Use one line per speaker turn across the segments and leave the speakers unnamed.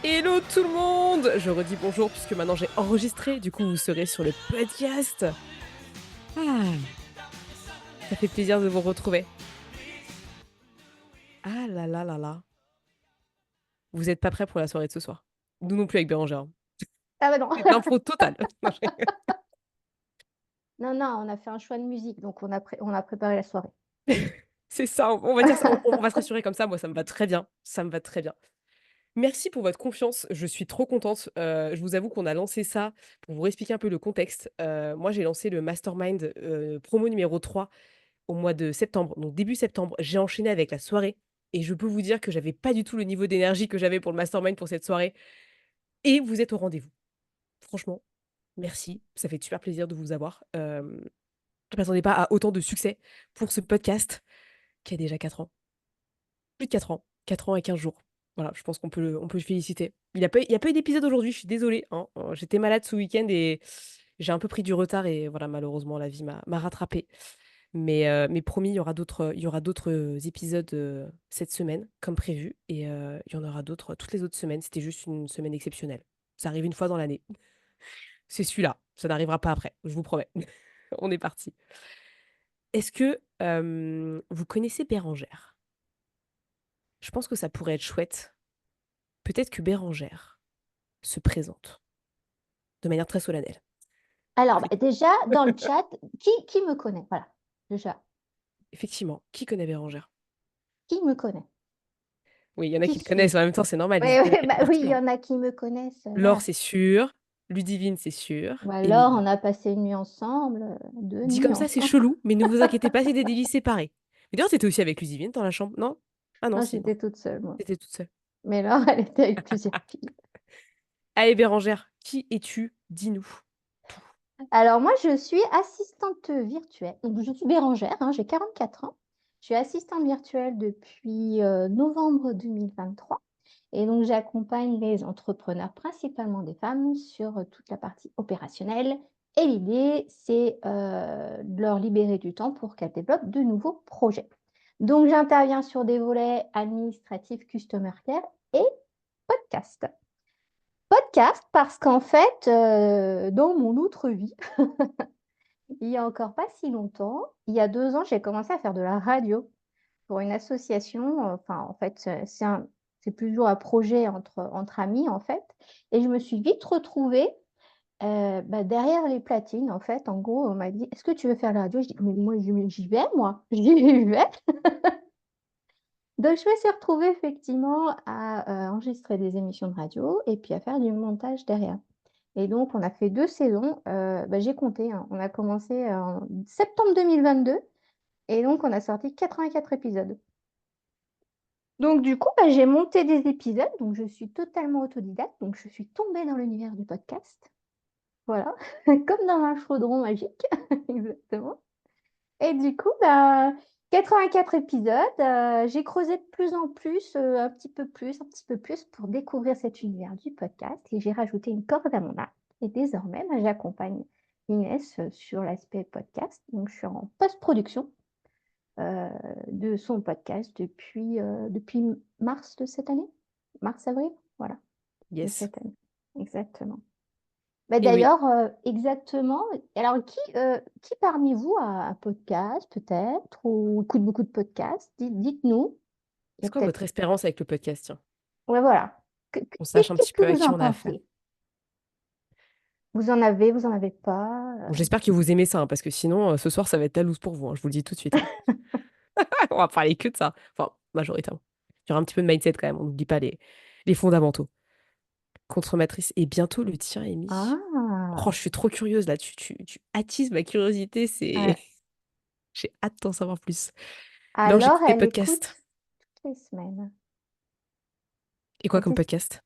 Hello tout le monde! Je redis bonjour puisque maintenant j'ai enregistré, du coup vous serez sur le podcast. Ah, ça fait plaisir de vous retrouver. Ah là là là là. Vous êtes pas prêts pour la soirée de ce soir? Nous non plus avec Bérangère, hein.
Ah bah non.
C'est de l'info totale. Non, je rigole.
Non, non, on a fait un choix de musique, donc on a préparé la soirée.
C'est ça, on va dire ça, on va se rassurer comme ça, moi ça me va très bien, ça me va très bien. Merci pour votre confiance, je suis trop contente. Je vous avoue qu'on a lancé ça pour vous expliquer un peu le contexte. Moi j'ai lancé le mastermind, promo numéro 3 au mois de septembre, donc début septembre. J'ai enchaîné avec la soirée et je peux vous dire que j'avais pas du tout le niveau d'énergie que j'avais pour le mastermind pour cette soirée et vous êtes au rendez-vous. Franchement, merci, ça fait super plaisir de vous avoir. Je m'attendais pas à autant de succès pour ce podcast qui a déjà 4 ans. Plus de 4 ans et 15 jours. Voilà, je pense qu'on peut le féliciter. Il y a pas eu d'épisode aujourd'hui, je suis désolée, hein. J'étais malade ce week-end et j'ai un peu pris du retard et voilà, malheureusement, la vie m'a rattrapée. Mais promis, il y aura d'autres épisodes, cette semaine, comme prévu et il y en aura d'autres toutes les autres semaines. C'était juste une semaine exceptionnelle. Ça arrive une fois dans l'année. C'est celui-là, ça n'arrivera pas après, je vous promets. On est parti. Est-ce que, vous connaissez Bérangère? Je pense que ça pourrait être chouette. Peut-être que Bérangère se présente de manière très solennelle.
Alors,
Avec
déjà, dans le chat, qui me connaît? Voilà, déjà,
effectivement, qui connaît Bérangère?
qui me connaît?
Oui, il y en a
Qui
qui te connaissent,
suis-je?
en même temps, c'est normal, ils
Ouais,
étaient là,
ouais,
il y a
bah
une
oui,
partie
il y
là.
en a qui me connaissent,
Laure,
voilà.
c'est sûr. Ludivine, c'est sûr.
Ou alors,
Émilie.
on a passé une nuit ensemble, 2
Dit
nuits
comme ça, c'est
ensemble.
chelou, mais ne vous inquiétez pas, c'est des lits séparés. Mais d'ailleurs, tu aussi avec Ludivine dans la chambre, non? Ah non,
Non,
si, non.
j'étais toute seule, moi.
Tu toute seule.
Mais là, elle était avec plusieurs filles.
Allez, Bérangère, qui es-tu? Dis-nous tout.
Alors, moi, je suis assistante virtuelle. Donc, je suis Bérangère, hein, j'ai 44 ans. Je suis assistante virtuelle depuis novembre 2023. Et donc, j'accompagne les entrepreneurs, principalement des femmes, sur toute la partie opérationnelle. Et l'idée, c'est de leur libérer du temps pour qu'elles développent de nouveaux projets. Donc, j'interviens sur des volets administratifs, customer care et podcast. Podcast parce qu'en fait, dans mon autre vie, il y a encore pas si longtemps, il y a 2 ans, j'ai commencé à faire de la radio pour une association, enfin, en fait, c'est toujours un projet entre amis, en fait, et je me suis vite retrouvée, bah, derrière les platines, en fait. En gros, on m'a dit: «Est-ce que tu veux faire la radio?» Je dis: «Mais moi, j'y vais moi, j'y vais». Donc je me suis retrouvée effectivement à, enregistrer des émissions de radio et puis à faire du montage derrière. Et donc on a fait 2 saisons, bah, j'ai compté, hein, on a commencé en septembre 2022 et donc on a sorti 84 épisodes. Donc du coup, bah, j'ai monté des épisodes, donc je suis totalement autodidacte, donc je suis tombée dans l'univers du podcast. Voilà, comme dans un chaudron magique, exactement. Et du coup, bah, 84 épisodes, j'ai creusé de plus en plus, un petit peu plus pour découvrir cet univers du podcast et j'ai rajouté une corde à mon arc et désormais, bah, j'accompagne Inès, sur l'aspect podcast. Donc je suis en post-production heu, de son podcast depuis mars de cette année? Mars-avril? Voilà, de
Yes.
cette année. Exactement. Bah,
Et oui.
d'ailleurs, exactement. Alors qui parmi vous a un podcast peut-être ou écoute beaucoup de podcasts? Dites-nous. Il y a
C'est quoi
peut-être
votre expérience avec le podcast, tiens?
ouais, voilà. Que
On sache un
qu'est-ce
petit
que
peu à
vous
qui
en
on a affaire.
pensez? Vous en avez pas?
Bon, j'espère que vous aimez ça, hein, parce que sinon, ce soir, ça va être la loose pour vous, hein, je vous le dis tout de suite, hein. On va parler que de ça. Enfin, majoritairement. Il y aura un petit peu de mindset quand même, on n'oublie pas les fondamentaux. Contre-matrice et bientôt le tien, Amy. Oh,
Ah!
je suis trop curieuse là, tu attises ma curiosité, c'est
Ouais.
j'ai hâte d'en savoir plus. Non,
Alors
j'écoute des
elle écoute
podcasts.
toutes les semaines.
Et quoi
Elle
comme
dit
podcast?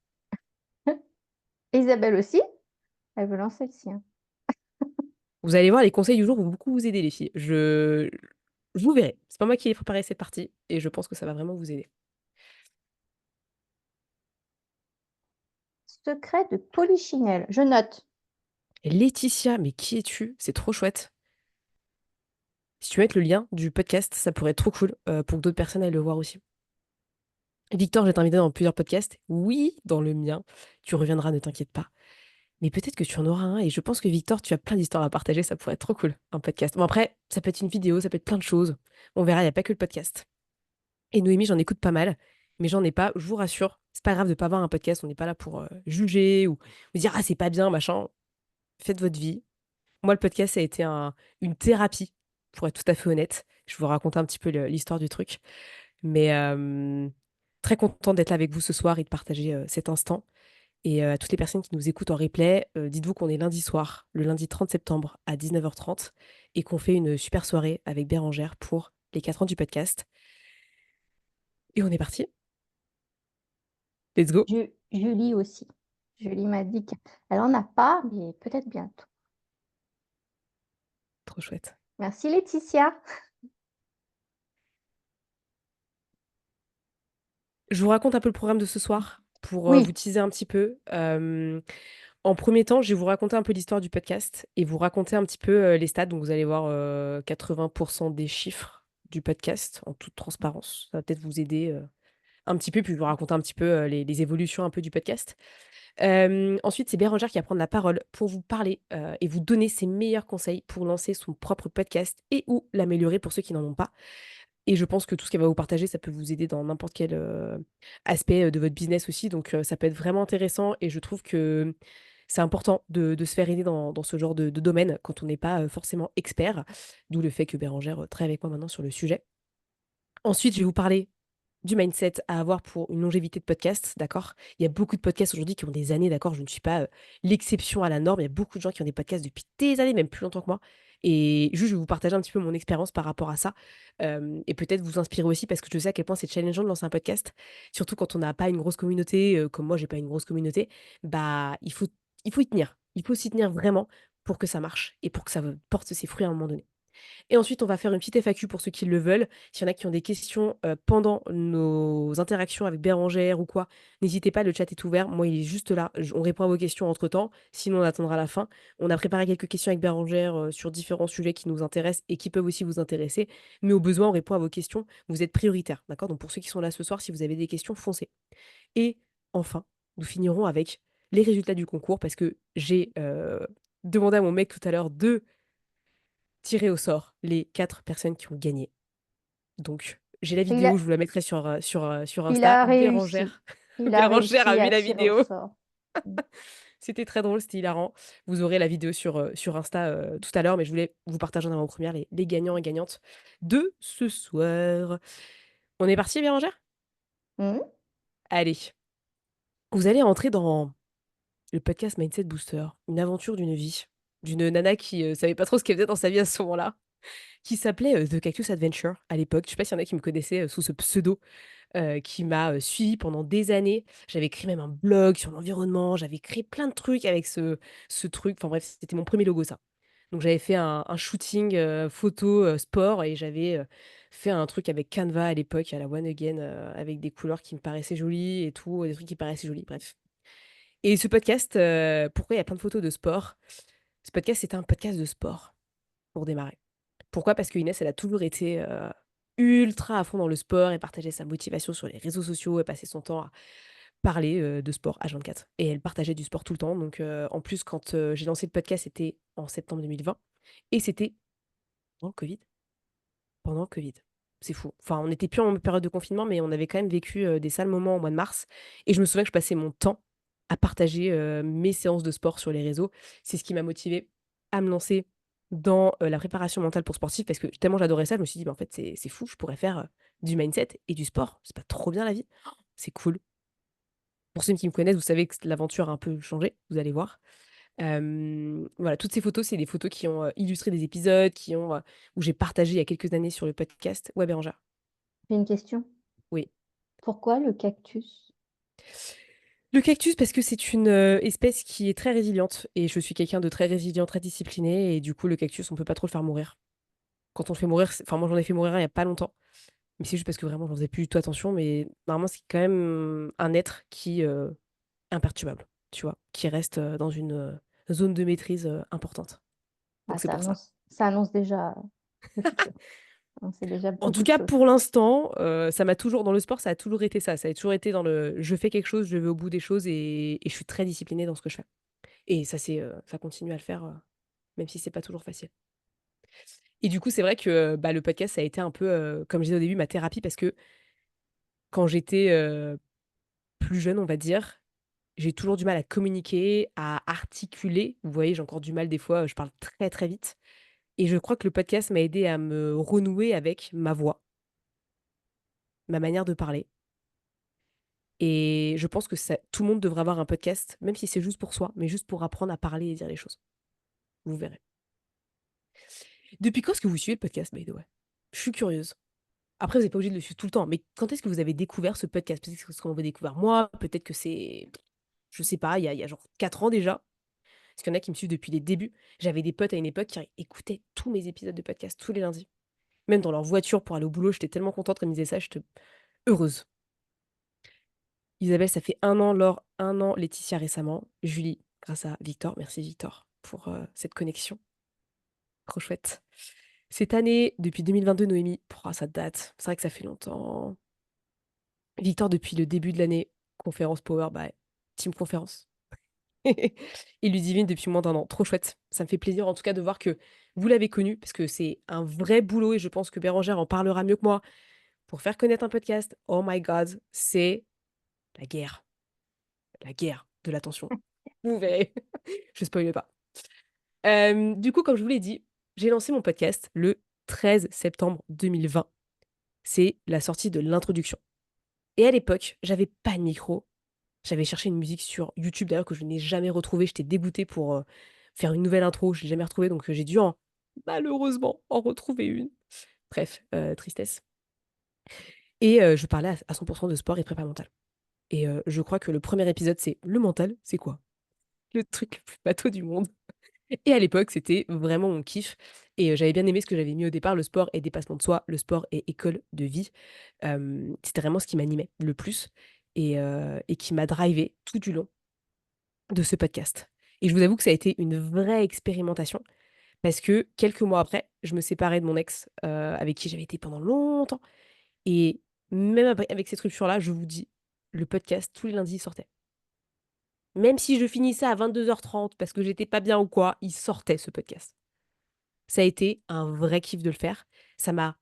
Isabelle aussi, elle veut lancer le sien.
Vous allez voir, les conseils du jour vont beaucoup vous aider, les filles. Vous verrez. C'est pas moi qui ai préparé cette partie et je pense que ça va vraiment vous aider.
Secret de Polichinelle, je note.
Laetitia, mais qui es-tu? C'est trop chouette. Si tu veux mettre le lien du podcast, ça pourrait être trop cool pour que d'autres personnes aillent le voir aussi. Victor, je vais t'inviter dans plusieurs podcasts. Oui, dans le mien. Tu reviendras, ne t'inquiète pas. Mais peut-être que tu en auras un et je pense que Victor, tu as plein d'histoires à partager. Ça pourrait être trop cool, un podcast. Bon, après, ça peut être une vidéo, ça peut être plein de choses. On verra, il n'y a pas que le podcast. Et Noémie, j'en écoute pas mal, mais j'en ai pas, je vous rassure. C'est pas grave de pas avoir un podcast. On n'est pas là pour juger ou dire, ah, c'est pas bien, machin. Faites votre vie. Moi, le podcast, ça a été une thérapie, pour être tout à fait honnête. Je vous raconte un petit peu l'histoire du truc. Mais très contente d'être là avec vous ce soir et de partager cet instant. Et à toutes les personnes qui nous écoutent en replay, dites-vous qu'on est lundi soir, le lundi 30 septembre à 19h30, et qu'on fait une super soirée avec Bérangère pour les 4 ans du podcast. Et on est parti. Let's go.
Julie aussi. Julie m'a dit qu'elle en a pas, mais peut-être bientôt.
Trop chouette.
Merci Laetitia.
Je vous raconte un peu le programme de ce soir pour vous
Oui,
teaser un petit peu. En premier temps, je vais vous raconter un peu l'histoire du podcast et vous raconter un petit peu les stats. Donc, vous allez voir 80% des chiffres du podcast en toute transparence. Ça va peut-être vous aider un petit peu, puis je vous raconter un petit peu les évolutions un peu du podcast. Ensuite, c'est Bérangère qui va prendre la parole pour vous parler et vous donner ses meilleurs conseils pour lancer son propre podcast et ou l'améliorer pour ceux qui n'en ont pas. Et je pense que tout ce qu'elle va vous partager, ça peut vous aider dans n'importe quel aspect de votre business aussi. Donc, ça peut être vraiment intéressant. Et je trouve que c'est important de se faire aider dans ce genre de domaine quand on n'est pas forcément expert. D'où le fait que Bérangère travaille avec moi maintenant sur le sujet. Ensuite, je vais vous parler du mindset à avoir pour une longévité de podcast, d'accord? Il y a beaucoup de podcasts aujourd'hui qui ont des années, d'accord? Je ne suis pas l'exception à la norme. Il y a beaucoup de gens qui ont des podcasts depuis des années, même plus longtemps que moi. Et juste, je vais vous partager un petit peu mon expérience par rapport à ça. Et peut-être vous inspirer aussi, parce que je sais à quel point c'est challengeant de lancer un podcast. Surtout quand on n'a pas une grosse communauté, comme moi, j'ai pas une grosse communauté. Bah, il faut y tenir. Il faut s'y tenir vraiment pour que ça marche et pour que ça porte ses fruits à un moment donné. Et ensuite, on va faire une petite FAQ pour ceux qui le veulent. S'il y en a qui ont des questions pendant nos interactions avec Bérangère ou quoi, n'hésitez pas, le chat est ouvert. Moi, il est juste là. On répond à vos questions entre-temps. Sinon, on attendra la fin. On a préparé quelques questions avec Bérangère sur différents sujets qui nous intéressent et qui peuvent aussi vous intéresser. Mais au besoin, on répond à vos questions. Vous êtes prioritaires, d'accord? Donc, pour ceux qui sont là ce soir, si vous avez des questions, foncez. Et enfin, nous finirons avec les résultats du concours parce que j'ai demandé à mon mec tout à l'heure de tirer au sort les 4 personnes qui ont gagné. Donc, j'ai la
il
vidéo,
a,
je vous la mettrai sur
il
Insta.
a réussi.
Bérangère.
Il a
Bérangère a
réussi
vu
à
la
tirer au
vidéo.
sort. Mm.
C'était très drôle, c'était hilarant. Vous aurez la vidéo sur Insta tout à l'heure, mais je voulais vous partager en avant-première les gagnants et gagnantes de ce soir. On est parti, Bérangère?
Mm.
Allez, vous allez rentrer dans le podcast Mindset Booster, une aventure d'une vie, d'une nana qui savait pas trop ce qu'elle faisait dans sa vie à ce moment-là, qui s'appelait The Cactus Adventure à l'époque. Je sais pas s'il y en a qui me connaissaient sous ce pseudo. Qui m'a suivi pendant des années. J'avais écrit même un blog sur l'environnement, j'avais créé plein de trucs avec ce truc. Enfin bref, c'était mon premier logo, ça. Donc j'avais fait un shooting photo sport et j'avais fait un truc avec Canva à l'époque, à la One Again, avec des couleurs qui me paraissaient jolies et tout, des trucs qui paraissaient jolis, bref. Et ce podcast, pourquoi il y a plein de photos de sport? Ce podcast, c'était un podcast de sport pour démarrer. Pourquoi? Parce que Inès, elle a toujours été ultra à fond dans le sport et partageait sa motivation sur les réseaux sociaux et passait son temps à parler de sport H24. Et elle partageait du sport tout le temps. Donc, en plus, quand j'ai lancé le podcast, c'était en septembre 2020 et c'était pendant le Covid. Pendant le Covid. C'est fou. Enfin, on n'était plus en période de confinement, mais on avait quand même vécu des sales moments au mois de mars. Et je me souviens que je passais mon temps à partager mes séances de sport sur les réseaux. C'est ce qui m'a motivée à me lancer dans la préparation mentale pour sportifs parce que tellement j'adorais ça, je me suis dit, bah, en fait, c'est fou, je pourrais faire du mindset et du sport. C'est pas trop bien la vie. Oh, c'est cool. Pour ceux qui me connaissent, vous savez que l'aventure a un peu changé, vous allez voir. Voilà, toutes ces photos, c'est des photos qui ont illustré des épisodes, où j'ai partagé il y a quelques années sur le podcast. Ouais, Bérangère.
J'ai une question.
Oui.
Pourquoi le cactus?
Le cactus, parce que c'est une espèce qui est très résiliente. Et je suis quelqu'un de très résilient, très discipliné. Et du coup, le cactus, on peut pas trop le faire mourir. Quand on le fait mourir, enfin, moi, j'en ai fait mourir un il y a pas longtemps. Mais c'est juste parce que vraiment, j'en faisais plus du tout attention. Mais normalement, c'est quand même un être qui est imperturbable, tu vois, qui reste dans une zone de maîtrise importante.
Ah,
Donc, c'est pour ça.
ça annonce déjà le futur. Donc c'est déjà
En tout
beaucoup de
cas,
choses.
pour l'instant, ça m'a toujours dans le sport, ça a toujours été ça. Ça a toujours été dans le je fais quelque chose, je vais au bout des choses et je suis très disciplinée dans ce que je fais. Et ça continue à le faire, même si c'est pas toujours facile. Et du coup, c'est vrai que, bah, le podcast, ça a été un peu, comme je disais au début, ma thérapie parce que quand j'étais, plus jeune, on va dire, j'ai toujours du mal à communiquer, à articuler. Vous voyez, j'ai encore du mal des fois, je parle très, très vite et je crois que le podcast m'a aidée à me renouer avec ma voix, ma manière de parler et je pense que ça tout le monde devrait avoir un podcast, même si c'est juste pour soi, mais juste pour apprendre à parler et dire les choses. Vous verrez. Depuis quand est-ce que vous suivez le podcast, by the way? Je suis curieuse. Après, vous êtes pas obligé de le suivre tout le temps, mais quand est-ce que vous avez découvert ce podcast? Peut-être que c'est quand vous avez découvert moi, peut-être que c'est je sais pas, il y a genre 4 ans déjà. Parce qu'il y en a qui me suivent depuis les débuts. J'avais des potes à une époque qui écoutaient tous mes épisodes de podcast tous les lundis. Même dans leur voiture pour aller au boulot, j'étais tellement contente qu'elle me disait ça, j'étais heureuse. Isabelle, ça fait 1 an, Laure, 1 an, Laetitia récemment, Julie, grâce à Victor. Merci Victor pour cette connexion. Trop chouette. Cette année, depuis 2022, Noémie, pouah, ça date. C'est vrai que ça fait longtemps. Victor, depuis le début de l'année, conférence Power, bah, team conférence. Et Ludivine depuis moins d'1 an. Trop chouette. Ça me fait plaisir en tout cas de voir que vous l'avez connu, parce que c'est un vrai boulot et je pense que Bérangère en parlera mieux que moi. Pour faire connaître un podcast, oh my god, c'est la guerre de l'attention. Vous verrez. Je spoile pas. Du coup, comme je vous l'ai dit, j'ai lancé mon podcast le 13 septembre 2020. C'est la sortie de l'introduction. Et à l'époque, j'avais pas de micro. J'avais cherché une musique sur YouTube d'ailleurs que je n'ai jamais retrouvée. J'étais dégoûtée pour, faire une nouvelle intro, je l'ai jamais retrouvée donc j'ai dû malheureusement en retrouver une. Bref, tristesse et je parlais à 100 de sport et prépa mentale et je crois que le premier épisode, c'est: «Le mental, c'est quoi?» Le truc le plus bateau du monde et à l'époque, c'était vraiment mon kiff et j'avais bien aimé ce que j'avais mis au départ, le sport et dépassement de soi, le sport et école de vie. C'était vraiment ce qui m'animait le plus et qui m'a drivée tout du long de ce podcast et je vous avoue que ça a été une vraie expérimentation parce que quelques mois après, je me séparais de mon ex, avec qui j'avais été pendant longtemps et même avec cette rupture-là, je vous dis, le podcast tous les lundis, il sortait. Même si je finissais à 22h30 parce que j'étais pas bien ou quoi, il sortait ce podcast. Ça a été un vrai kiff de le faire. Ça m'a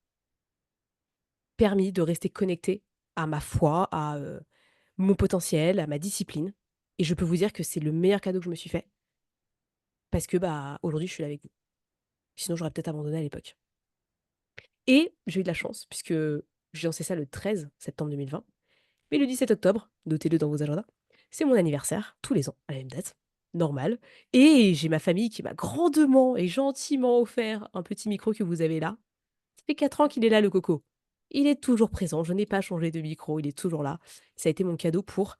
permis de rester connectée à ma foi, à, mon potentiel, à ma discipline et je peux vous dire que c'est le meilleur cadeau que je me suis fait parce que, bah, aujourd'hui, je suis là avec vous. Sinon, j'aurais peut-être abandonné à l'époque. Et j'ai eu de la chance puisque j'ai lancé ça le 13 septembre 2020. Mais le 17 octobre, notez-le dans vos agendas, c'est mon anniversaire, tous les ans, à la même date, normal. Et j'ai ma famille qui m'a grandement et gentiment offert un petit micro que vous avez là. Ça fait 4 ans qu'il est là, le coco. Il est toujours présent, je n'ai pas changé de micro, il est toujours là. Ça a été mon cadeau pour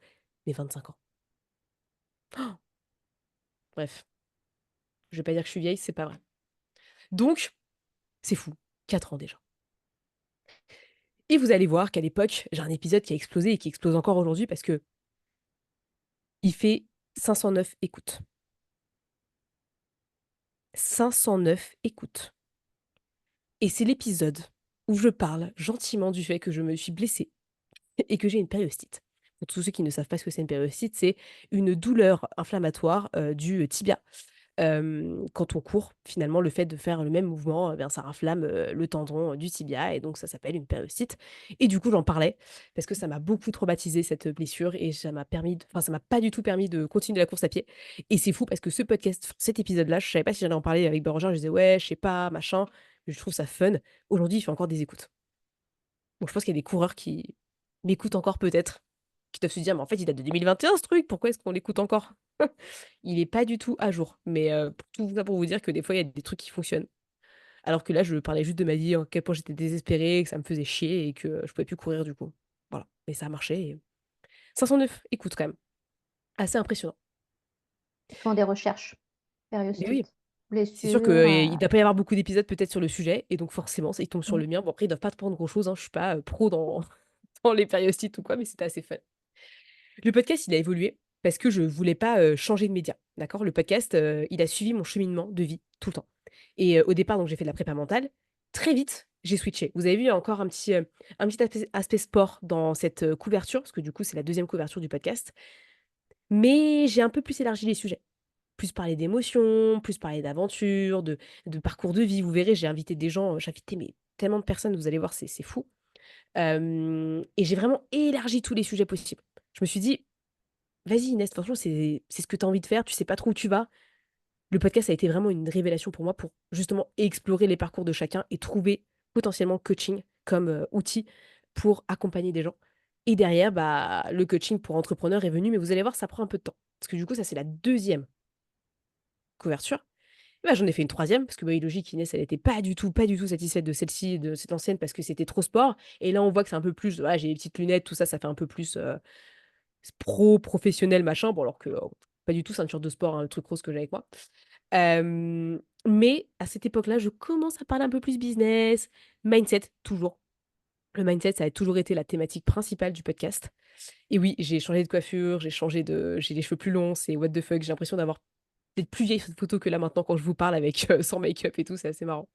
mes 25 ans. Bref, je vais pas dire que je suis vieille, c'est pas vrai. Donc, c'est fou, 4 ans déjà. Et vous allez voir qu'à l'époque, j'ai un épisode qui a explosé et qui explose encore aujourd'hui parce que il fait 509 écoutes. 509 écoutes. Et c'est l'épisode où je parle gentiment du fait que je me suis blessée et que j'ai une périostite. Pour tous ceux qui ne savent pas ce que c'est une périostite, c'est une douleur inflammatoire, du tibia. Quand on court, finalement, le fait de faire le même mouvement, eh bien, ça inflamme, le tendon du tibia et donc ça s'appelle une périostite et du coup, j'en parlais parce que ça m'a beaucoup traumatisée cette blessure et ça m'a pas du tout permis de continuer la course à pied et c'est fou parce que ce podcast, enfin, cet épisode-là, je savais pas si j'allais en parler avec Bérangère, je disais: «Ouais, je sais pas, machin», mais je trouve ça fun. Aujourd'hui, il fait encore des écoutes. Donc je pense qu'il y a des coureurs qui m'écoutent encore peut-être, qui doivent se dire: «Mais en fait, il date de 2021 ce truc, pourquoi est-ce qu'on l'écoute encore?» Il est pas du tout à jour, mais tout ça pour vous dire que des fois, il y a des trucs qui fonctionnent. Alors que là, je parlais juste de ma vie, à quel point j'étais désespérée, que ça me faisait chier et que je pouvais plus courir du coup. Voilà, mais ça a marché et 509 écoutes quand même, assez impressionnant.
Ils font des recherches,
Mais oui,
périostite,
c'est sûr
blessure,
qu'il doit pas y avoir beaucoup d'épisodes peut-être sur le sujet et donc forcément, ça ils tombent sur
mmh.
le mien. Bon après, ils doivent pas te prendre grand-chose, hein, je suis pas, pro dans dans les périostites ou quoi, mais c'était assez fun. Le podcast, il a évolué parce que je voulais pas, changer de média, d'accord? Le podcast, il a suivi mon cheminement de vie tout le temps et au départ, donc j'ai fait de la prépa mentale très vite, j'ai switché. Vous avez vu, il y a encore un petit aspect sport dans cette, couverture, parce que du coup, c'est la deuxième couverture du podcast. Mais j'ai un peu plus élargi les sujets. Plus parler d'émotions, plus parler d'aventure, de parcours de vie. Vous verrez, j'ai invité des gens, j'ai invité mais tellement de personnes, vous allez voir, c'est fou. Et j'ai vraiment élargi tous les sujets possibles. Je me suis dit: «Vas-y Inès, franchement, c'est ce que tu as envie de faire, tu sais pas trop où tu vas». Le podcast a été vraiment une révélation pour moi pour justement explorer les parcours de chacun et trouver potentiellement coaching comme, outil pour accompagner des gens. Et derrière, bah, le coaching pour entrepreneurs est venu, mais vous allez voir, ça prend un peu de temps. Parce que du coup, ça, c'est la deuxième couverture. Et bah, j'en ai fait une troisième parce que, bah, oui, logique, Inès, elle était pas du tout satisfaite de celle-ci, de cette ancienne parce que c'était trop sport. Et là, on voit que c'est un peu plus, voilà, j'ai les petites lunettes, tout ça, ça fait un peu plus, professionnel, machin. Bon, alors que, pas du tout ceinture de sport, hein, le truc rose que j'ai avec moi. Mais à cette époque-là, je commence à parler un peu plus business, mindset, toujours. Le mindset, ça a toujours été la thématique principale du podcast. Et oui, j'ai changé de coiffure, j'ai les cheveux plus longs, c'est what the fuck, j'ai l'impression d'avoir peut-être plus vieille photo que là maintenant quand je vous parle avec, sans make-up et tout, c'est assez marrant.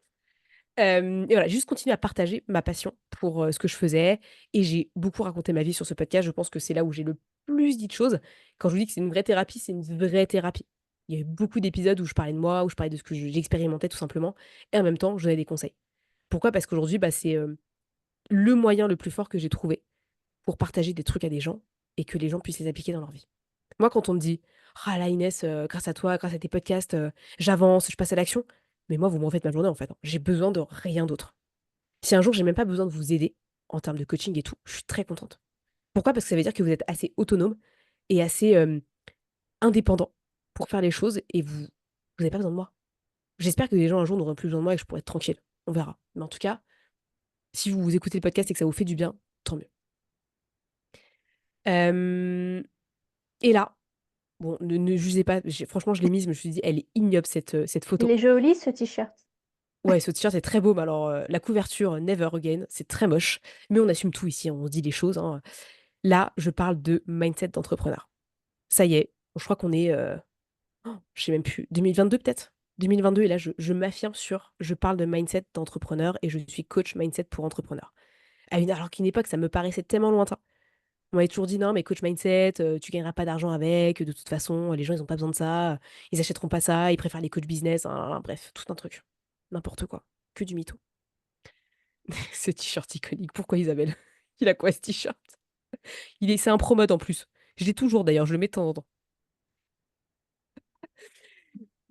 Et voilà, juste continuer à partager ma passion pour, ce que je faisais et j'ai beaucoup raconté ma vie sur ce podcast. Je pense que c'est là où j'ai le plus dit de choses. Quand je vous dis que c'est une vraie thérapie, c'est une vraie thérapie. Il y a eu beaucoup d'épisodes où je parlais de moi, où je parlais de ce que j'expérimentais tout simplement et en même temps, je donnais des conseils. Pourquoi? Parce qu'aujourd'hui, bah, c'est, le moyen le plus fort que j'ai trouvé pour partager des trucs à des gens et que les gens puissent les appliquer dans leur vie. Moi, quand on me dit: «Ah là Inès, grâce à toi, grâce à tes podcasts, j'avance, je passe à l'action», mais moi, vous m'en faites ma journée en fait, hein. J'ai besoin de rien d'autre. Si un jour j'ai même pas besoin de vous aider en termes de coaching et tout, je suis très contente. Pourquoi? Parce que ça veut dire que vous êtes assez autonome et assez, indépendant pour faire les choses et vous avez pas besoin de moi. J'espère que les gens un jour n'auront plus besoin de moi et que je pourrai être tranquille. On verra. Mais en tout cas, si vous écoutez le podcast et que ça vous fait du bien, tant mieux. Hem et là, bon, ne jugez pas, franchement, je l'ai mise, je me suis dit: «Elle est ignoble cette
Il
photo».
est joli ce t-shirt.
Ouais, ce t-shirt est très beau, mais alors, la couverture, Never Again, c'est très moche, mais on assume tout ici, on se dit les choses, hein. Là, je parle de mindset d'entrepreneur. Ça y est, je crois qu'on est, je sais même plus, 2022 peut-être? 2022 et là je m'affirme sur je parle de mindset d'entrepreneur et je suis coach mindset pour entrepreneurs. Alors qu'une époque, ça me paraissait tellement lointain. On m'avait toujours dit: «Non, mais coach mindset, tu gagneras pas d'argent avec, de toute façon, les gens ils ont pas besoin de ça, ils achèteront pas ça, ils préfèrent les coachs business», bref, tout un truc. N'importe quoi, que du mytho. Ce t-shirt iconique, pourquoi Isabelle? Il a quoi ce t-shirt? C'est un pro mode en plus. Je l'ai toujours d'ailleurs, je le mets de temps en temps.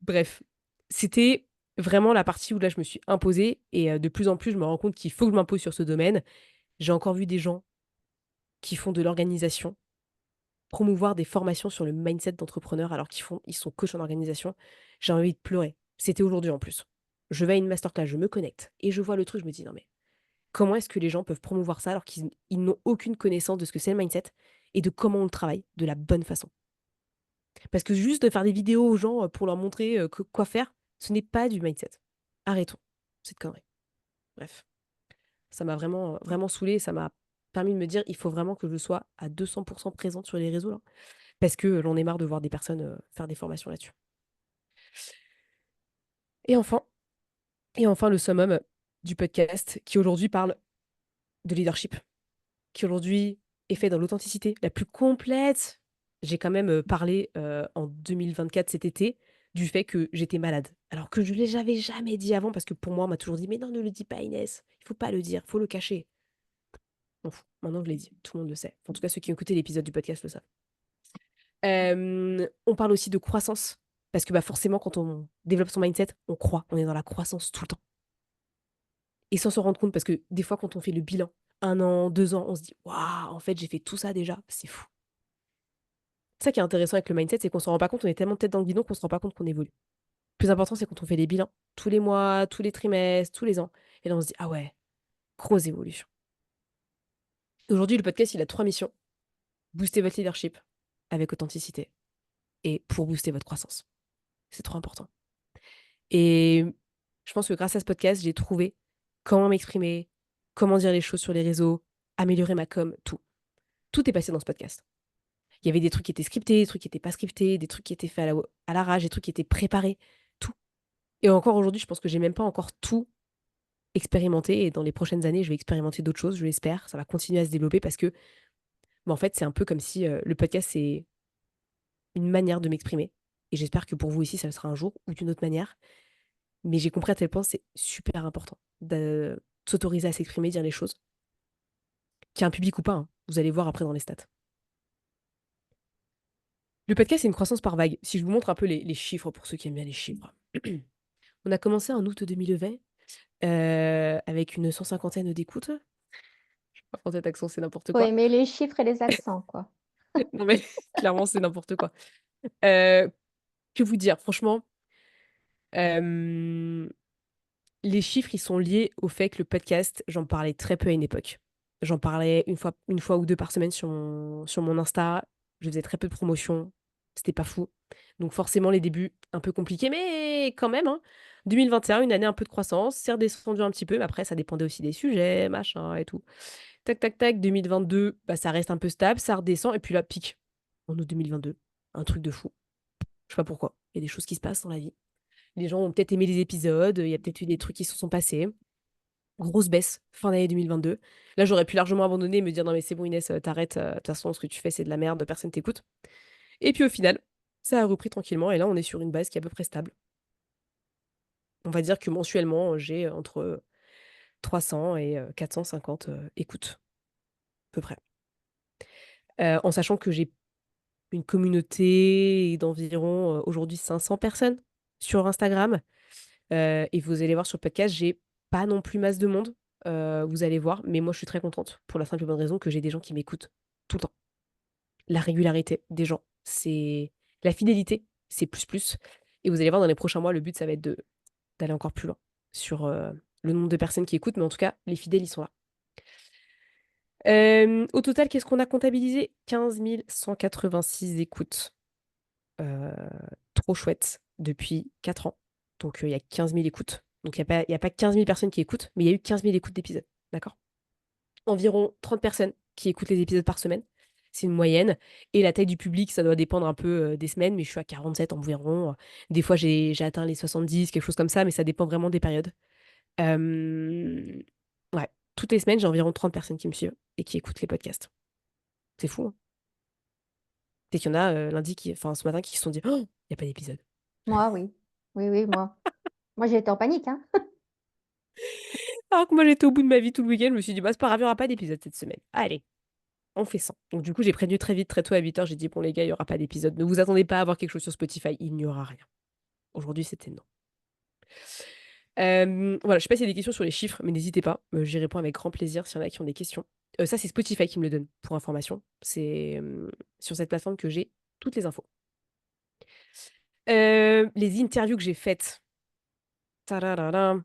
Bref, c'était vraiment la partie où là, je me suis imposée et de plus en plus, je me rends compte qu'il faut que je m'impose sur ce domaine. J'ai encore vu des gens qui font de l'organisation, promouvoir des formations sur le mindset d'entrepreneur alors ils sont coachs en organisation. J'ai envie de pleurer. C'était aujourd'hui en plus. Je vais à une masterclass, je me connecte et je vois le truc, je me dis: «Non mais comment est-ce que les gens peuvent promouvoir ça alors qu'ils n'ont aucune connaissance de ce que c'est le mindset et de comment on le travaille de la bonne façon?» Parce que juste de faire des vidéos aux gens, pour leur montrer, quoi faire, ce n'est pas du mindset. Arrêtons cette connerie. Bref, ça m'a vraiment, vraiment saoulée, ça m'a permis de me dire: «Il faut vraiment que je sois à 200 présente sur les réseaux là». Parce que j'en ai marre de voir des personnes, faire des formations là-dessus. Et enfin le summum du podcast qui aujourd'hui parle de leadership, qui aujourd'hui est fait dans l'authenticité la plus complète. J'ai quand même, parlé, en 2024 cet été, du fait que j'étais malade. Alors que j'avais jamais dit avant parce que pour moi, on m'a toujours dit: «Mais non, ne le dis pas Inès, il faut pas le dire, faut le cacher». M'en fous, maintenant je l'ai dit, tout le monde le sait. En tout cas, ceux qui ont écouté l'épisode du podcast le savent. On parle aussi de croissance parce que, bah, forcément quand on développe son mindset, on croît, on est dans la croissance tout le temps et sans s'en rendre compte parce que des fois quand on fait le bilan, 1 an, 2 ans, on se dit: «Waouh, en fait, j'ai fait tout ça déjà, c'est fou». C'est ça qui est intéressant avec le mindset, c'est qu'on s'en rend pas compte, on est tellement tête dans le guidon qu'on se rend pas compte qu'on évolue. Le plus important, c'est quand on fait les bilans, tous les mois, tous les trimestres, tous les ans et là, on se dit: «Ah ouais, grosse évolution». Aujourd'hui, le podcast, il a 3 missions: booster votre leadership avec authenticité et pour booster votre croissance. C'est trop important et je pense que grâce à ce podcast, j'ai trouvé comment m'exprimer, comment dire les choses sur les réseaux, améliorer ma com, tout. Tout est passé dans ce podcast. Il y avait des trucs qui étaient scriptés, des trucs qui étaient pas scriptés, des trucs qui étaient faits à l'arrache, des trucs qui étaient préparés, tout et encore aujourd'hui, je pense que j'ai même pas encore tout, expérimenter et dans les prochaines années, je vais expérimenter d'autres choses, je l'espère. Ça va continuer à se développer parce que, bah, en fait, c'est un peu comme si, le podcast, c'est une manière de m'exprimer et j'espère que pour vous aussi, ça le sera un jour ou d'une autre manière. Mais j'ai compris à tel point c'est super important de s'autoriser à s'exprimer, dire les choses, qu'il y ait un public ou pas, hein. Vous allez voir après dans les stats. Le podcast, c'est une croissance par vague. Si je vous montre un peu les chiffres pour ceux qui aiment bien les chiffres. On a commencé en août 2020, avec une 150aine d'écoutes. Je sais pas pour cet accent, c'est n'importe
Faut
quoi.
aimer les chiffres et les accents, quoi.
Non mais clairement, c'est n'importe quoi. Heu, que vous dire? Franchement, hem, les chiffres, ils sont liés au fait que le podcast, j'en parlais très peu à une époque. J'en parlais une fois ou 2 par semaine sur mon Insta. Je faisais très peu de promotion, c'était pas fou. Donc forcément, les débuts, un peu compliqués, mais quand même, hein. 2021, une année un peu de croissance, c'est redescendu un petit peu, mais après ça dépendait aussi des sujets, machin et tout. Tac, tac, tac, 2022, bah, ça reste un peu stable, ça redescend et puis là, pic, en août 2022, un truc de fou. Je sais pas pourquoi, il y a des choses qui se passent dans la vie. Les gens ont peut-être aimé les épisodes, il y a peut-être eu des trucs qui se sont passés. Grosse baisse, fin d'année 2022. Là, j'aurais pu largement abandonner et me dire: «Non mais c'est bon Inès, t'arrêtes, de toute façon ce que tu fais c'est de la merde, personne t'écoute». Et puis au final, ça a repris tranquillement et là on est sur une base qui est à peu près stable. On va dire que mensuellement, j'ai entre 300 et 450, écoutes, à peu près. En sachant que j'ai une communauté d'environ, aujourd'hui 500 personnes sur Instagram. Et vous allez voir sur le podcast, j'ai pas non plus masse de monde, vous allez voir, mais moi je suis très contente pour la simple et bonne raison que j'ai des gens qui m'écoutent tout le temps. La régularité des gens, c'est la fidélité, c'est plus, plus et vous allez voir dans les prochains mois, le but ça va être de d'aller encore plus loin sur, le nombre de personnes qui écoutent, mais en tout cas, les fidèles, ils sont là. Au total, qu'est-ce qu'on a comptabilisé? 15 186 écoutes. Heu, trop chouette depuis 4 ans. Donc, il y a 15 000 écoutes. Donc il y a pas 15 000 personnes qui écoutent, mais il y a eu 15 000 écoutes d'épisodes, d'accord? Environ 30 personnes qui écoutent les épisodes par semaine. C'est une moyenne et la taille du public, ça doit dépendre un peu, des semaines, mais je suis à 47 environ. Des fois, j'ai atteint les 70, quelque chose comme ça, mais ça dépend vraiment des périodes. Hem, ouais, toutes les semaines, j'ai environ 30 personnes qui me suivent et qui écoutent les podcasts. C'est fou, hein? C'est qu'il y en a, lundi ce matin qui se sont dit: «Oh, il y a pas d'épisode».
Moi, oui. Oui, oui, moi. Moi, j'ai été en panique, hein.
Alors que moi, j'étais au bout de ma vie tout le week-end, je me suis dit: «Bah, c'est pas grave, il y aura pas d'épisode cette semaine. Allez, on fait 100». Donc du coup, j'ai prévenu très vite, très tôt à 8h, j'ai dit: «Bon les gars, il y aura pas d'épisode. Ne vous attendez pas à avoir quelque chose sur Spotify, il n'y aura rien». Aujourd'hui, c'était non. Voilà, je sais pas s'il y a des questions sur les chiffres, mais n'hésitez pas, j'y réponds avec grand plaisir s'il y en a qui ont des questions. Ça, c'est Spotify qui me le donne, pour information. C'est, sur cette plateforme que j'ai toutes les infos. Les interviews que j'ai faites, tadadadam.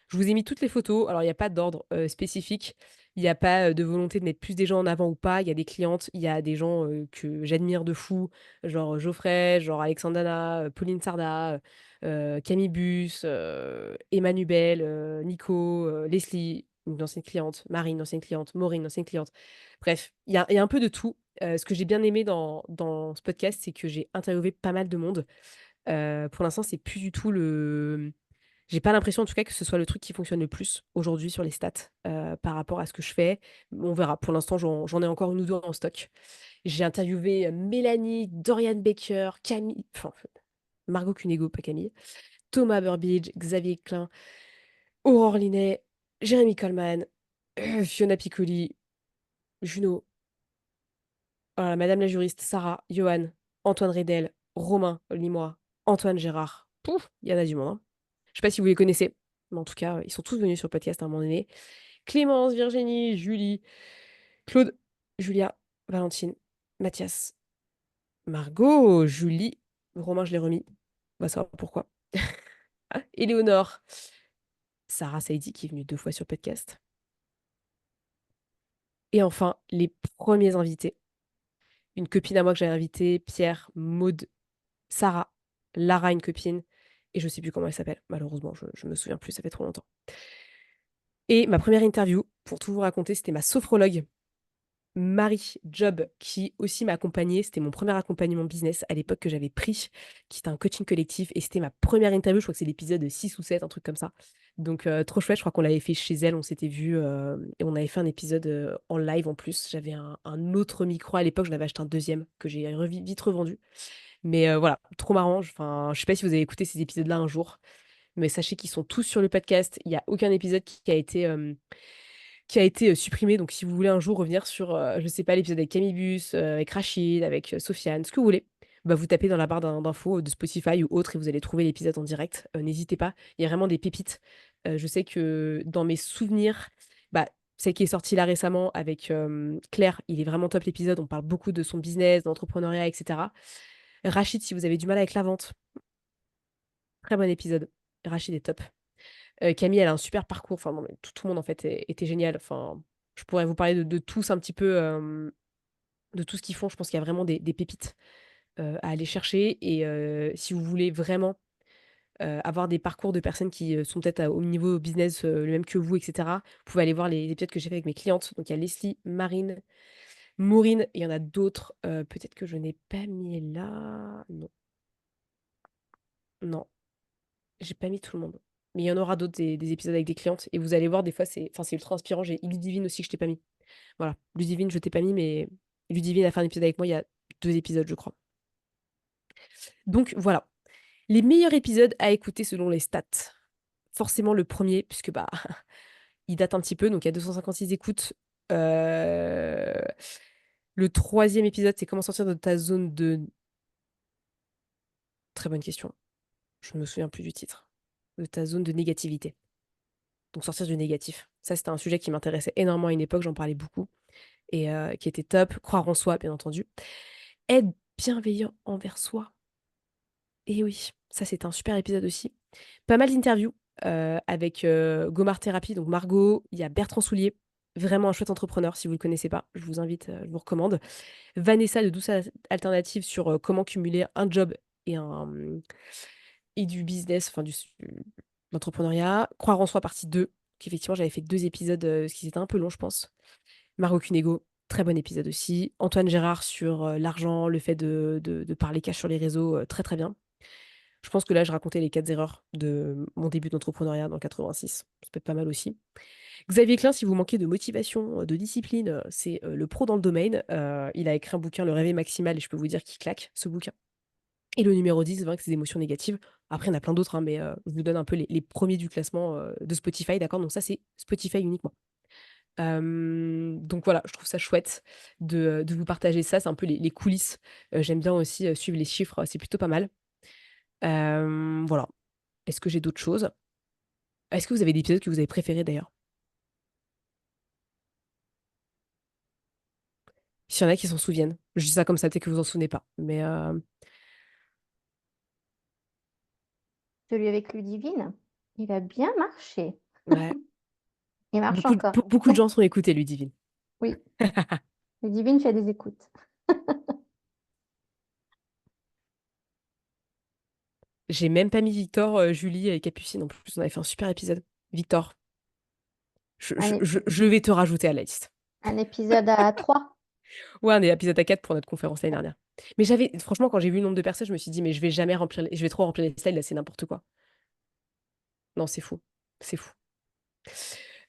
Je vous ai mis toutes les photos. Alors, il y a pas d'ordre, spécifique. Il y a pas, de volonté de mettre plus des gens en avant ou pas. Il y a des clientes, il y a des gens, que j'admire de fou, genre, Geoffrey, genre Alexandre Dana, Pauline Sarda, Camille Buss, Emma Nubel, Nico, Leslie, une ancienne cliente, Marie, une ancienne cliente, Maureen, une ancienne cliente. Bref, il y a un peu de tout. Ce que j'ai bien aimé dans ce podcast, c'est que j'ai interviewé pas mal de monde. Pour l'instant, c'est plus du tout j'ai pas l'impression en tout cas que ce soit le truc qui fonctionne le plus aujourd'hui sur les stats, par rapport à ce que je fais. On verra. Pour l'instant, j'en ai encore une ou 2 en stock. J'ai interviewé, Mélanie, Dorian Baker, Camille enfin, Margot Cunego, pas Camille, Thomas Burbidge, Xavier Klein, Aurore Linet, Jérémy Coleman, Fiona Piccoli, Juno, madame la juriste, Sarah, Johan, Antoine Redel, Romain Limois, Antoine Gérard. Pouf, il y en a du monde, hein. Je sais pas si vous les connaissez, mais en tout cas, ils sont tous venus sur le podcast à un moment donné. Clémence, Virginie, Julie, Claude, Julia, Valentine, Mathias, Margot, Julie, Romain, je l'ai remis. On va savoir pourquoi. Éléonore, Sarah Saidi qui est venue 2 fois sur le podcast. Et enfin, les premiers invités. Une copine à moi que j'avais invitée, Pierre, Maude, Sarah, Lara, une copine, et je sais plus comment elle s'appelle. Malheureusement, je me souviens plus, ça fait trop longtemps. Et ma première interview, pour tout vous raconter, c'était ma sophrologue Marie Job qui aussi m'a accompagnée. C'était mon premier accompagnement business à l'époque que j'avais pris, qui était un coaching collectif et c'était ma première interview. Je crois que c'est l'épisode 6 ou 7, un truc comme ça. Donc, trop chouette, je crois qu'on l'avait fait chez elle, on s'était vus et on avait fait un épisode en live en plus. J'avais un autre micro à l'époque, je l'avais acheté un deuxième que j'ai vite revendu. Mais voilà, trop marrant. Enfin, je sais pas si vous avez écouté ces épisodes-là un jour, mais sachez qu'ils sont tous sur le podcast. Il n'y a aucun épisode qui a été supprimé. Donc, si vous voulez un jour revenir sur, je sais pas, l'épisode avec Camille Bus, avec Rachid, avec Sofiane, ce que vous voulez, bah, vous tapez dans la barre d'infos de Spotify ou autre et vous allez trouver l'épisode en direct. N'hésitez pas, il y a vraiment des pépites. Je sais que dans mes souvenirs, bah, celle qui est sortie là récemment avec Claire, il est vraiment top l'épisode. On parle beaucoup de son business, d'entrepreneuriat, etc. Rachid, si vous avez du mal avec la vente, très bon épisode. Rachid est top. Camille, elle a un super parcours. Enfin, non, mais tout le monde, en fait, était génial. Enfin, je pourrais vous parler de tous un petit peu, de tout ce qu'ils font. Je pense qu'il y a vraiment des pépites à aller chercher. Et si vous voulez vraiment avoir des parcours de personnes qui sont peut-être au niveau business le même que vous, etc., vous pouvez aller voir les épisodes que j'ai fait avec mes clientes. Donc, il y a Leslie, Marine, Maureen, et il y en a d'autres. Peut-être que je n'ai pas mis là. Non, non. J'ai pas mis tout le monde. Mais il y en aura d'autres des épisodes avec des clientes. Et vous allez voir, des fois, c'est ultra inspirant. J'ai Ludivine aussi que je t'ai pas mis. Voilà. Ludivine, je t'ai pas mis, mais Ludivine a fait un épisode avec moi il y a 2 épisodes, je crois. Donc voilà. Les meilleurs épisodes à écouter selon les stats. Forcément le premier, puisque bah il date un petit peu, donc il y a 256 écoutes. Euh, Le troisième épisode, c'est comment sortir de ta zone de. Très bonne question. Je me souviens plus du titre. De ta zone de négativité. Donc sortir du négatif. Ça, c'était un sujet qui m'intéressait énormément à une époque, j'en parlais beaucoup, et qui était top. Croire en soi, bien entendu. Être bienveillant envers soi. Et oui, ça, c'est un super épisode aussi. Pas mal d'interviews avec Gomar Therapy, donc Margot, il y a Bertrand Soulier, vraiment un chouette entrepreneur, si vous ne le connaissez pas, je vous invite, je vous recommande. Vanessa de Douce Alternative sur comment cumuler un job et, et du business, enfin l'entrepreneuriat. Croire en soi, partie 2. Effectivement, j'avais fait 2 épisodes, ce qui était un peu long, je pense. Margot Cunego, très bon épisode aussi. Antoine Gérard sur l'argent, le fait de parler cash sur les réseaux, très très bien. Je pense que là, je racontais les 4 erreurs de mon début d'entrepreneuriat dans le 86. Ça peut être pas mal aussi. Xavier Klein, si vous manquez de motivation, de discipline, c'est le pro dans le domaine. Il a écrit un bouquin, Le réveil maximal, et je peux vous dire qu'il claque, ce bouquin. Et le numéro 10, vaincre ses émotions négatives. Après, il y en a plein d'autres, hein, mais je vous donne un peu les premiers du classement de Spotify, d'accord? Donc ça, c'est Spotify uniquement. Donc voilà, je trouve ça chouette de vous partager ça. C'est un peu les coulisses. J'aime bien aussi suivre les chiffres, c'est plutôt pas mal. Voilà. Est-ce que j'ai d'autres choses? Est-ce que vous avez des épisodes que vous avez préférés d'ailleurs? S'il y en a qui s'en souviennent. Je dis ça comme ça, peut-être que vous en souvenez pas. Mais
Celui avec Ludivine, il a bien marché.
ouais.
Il marche
Beaucoup,
encore.
beaucoup de gens sont écoutés, Ludivine.
Oui, Ludivine fait des écoutes.
J'ai même pas mis Victor, Julie et Capucine en plus. On avait fait un super épisode. Victor, je,
Un,
je-
é-
je- je vais te rajouter à la liste.
un épisode à 3.
Ouais, on est épisode à 4 pour notre conférence l'année dernière. Mais franchement, quand j'ai vu le nombre de personnes, je me suis dit, mais je vais jamais remplir, je vais trop remplir les slides, là, c'est n'importe quoi. Non, c'est fou. C'est fou.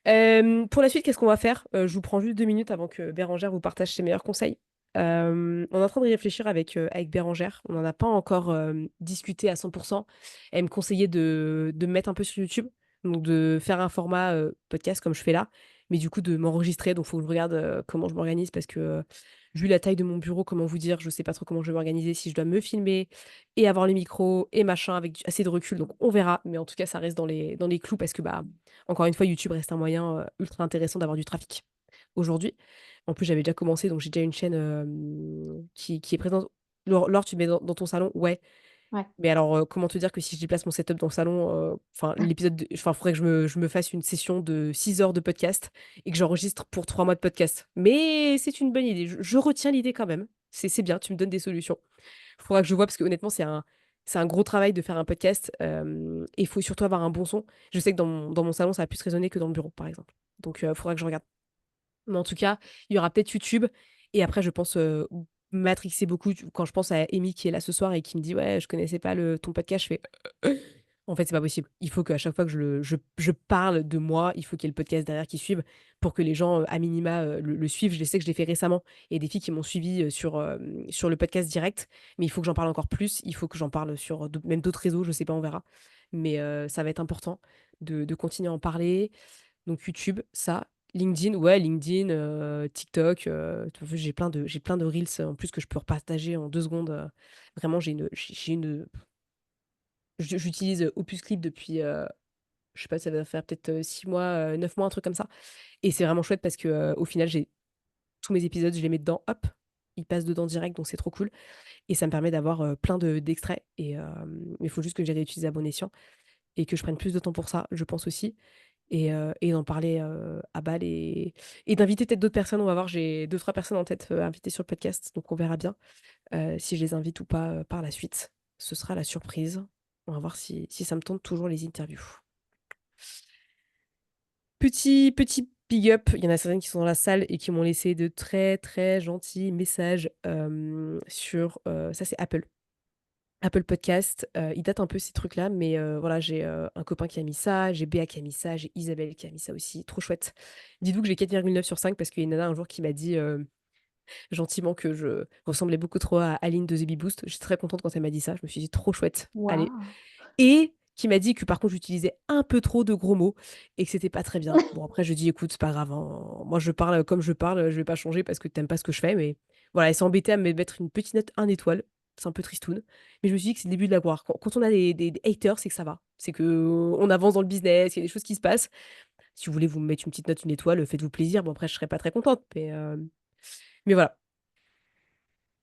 Pour la suite, qu'est-ce qu'on va faire? Je vous prends juste 2 minutes avant que Bérangère vous partage ses meilleurs conseils. On est en train de y réfléchir avec Bérangère. On n'en a pas encore discuté à 100%. Elle me conseillait de me mettre un peu sur YouTube, donc de faire un format podcast comme je fais là, mais du coup de m'enregistrer. Donc il faut que je regarde comment je m'organise parce que vu la taille de mon bureau, comment vous dire, je sais pas trop comment je vais m'organiser, si je dois me filmer et avoir les micros et machin avec assez de recul. Donc on verra, mais en tout cas ça reste dans les clous parce que bah encore une fois, YouTube reste un moyen ultra intéressant d'avoir du trafic aujourd'hui. En plus, j'avais déjà commencé, donc j'ai déjà une chaîne qui est présente. Laure, tu mets dans ton salon? Ouais.
Ouais.
Mais alors, comment te dire que si je déplace mon setup dans le salon, enfin, enfin, faudrait que je me fasse une session de 6 heures de podcast et que j'enregistre pour 3 mois de podcast. Mais c'est une bonne idée. Je retiens l'idée quand même. C'est bien, tu me donnes des solutions. Il faudra que je vois, parce que honnêtement, c'est un gros travail de faire un podcast. Et il faut surtout avoir un bon son. Je sais que dans mon salon, ça va plus résonner que dans le bureau, par exemple. Donc, il faudra que je regarde. Mais en tout cas, il y aura peut-être YouTube. Et après, je pense matrixer beaucoup. Quand je pense à Amy qui est là ce soir et qui me dit, ouais, je connaissais pas ton podcast, je fais. En fait, c'est pas possible. Il faut qu'à chaque fois que je parle de moi, il faut qu'il y ait le podcast derrière qui suive pour que les gens, à minima, le suivent. Je sais que je l'ai fait récemment. Il y a des filles qui m'ont suivi sur le podcast direct, mais il faut que j'en parle encore plus. Il faut que j'en parle sur même d'autres réseaux, je sais pas, on verra. Mais ça va être important de continuer à en parler. Donc YouTube, ça. LinkedIn, ouais, LinkedIn, TikTok, en plus, j'ai plein de reels, en plus que je peux repartager en 2 secondes. Vraiment, j'ai une j'utilise, Opus Clip depuis, je sais pas, ça va faire peut-être, 6 mois, 9 mois, un truc comme ça et c'est vraiment chouette parce que, au final, j'ai tous mes épisodes, je les mets dedans, hop, ils passent dedans direct, donc c'est trop cool et ça me permet d'avoir, plein d'extraits et il faut juste que j'y réutilise à bon escient et que je prenne plus de temps pour ça, je pense aussi et d'en parler, à balle et d'inviter peut-être d'autres personnes. On va voir, j'ai 2-3 personnes en tête, invitées sur le podcast, donc on verra bien, si je les invite ou pas, par la suite. Ce sera la surprise. On va voir si ça me tente toujours les interviews. Petit big up, il y en a certaines qui sont dans la salle et qui m'ont laissé de très, très gentils messages, sur, ça c'est Apple. Apple Podcast, ils datent un peu ces trucs-là, mais voilà, j'ai, un copain qui a mis ça, j'ai Béa qui a mis ça, j'ai Isabelle qui a mis ça aussi, trop chouette. Dites-vous que j'ai 4,9 sur 5 parce qu'il y a une nana un jour qui m'a dit, gentiment que je ressemblais beaucoup trop à Aline de The Bee Boost. J'étais très contente quand elle m'a dit ça, je me suis dit: «Trop chouette, allez».
Waouh!
Et qui m'a dit que par contre j'utilisais un peu trop de gros mots et que c'était pas très bien. Bon après je dis: «Écoute, c'est pas grave, hein, moi je parle comme je parle, je vais pas changer parce que tu aimes pas ce que je fais», mais voilà, elle s'est embêtée à me mettre une petite note 1 étoile. C'est un peu tristoun, mais je me suis dit que c'est le début de la gloire. Quand on a des haters, c'est que ça va. C'est qu'on avance dans le business, il y a des choses qui se passent. Si vous voulez vous mettre une petite note, 1 étoile, faites-vous plaisir. Bon après je serai pas très contente, mais voilà.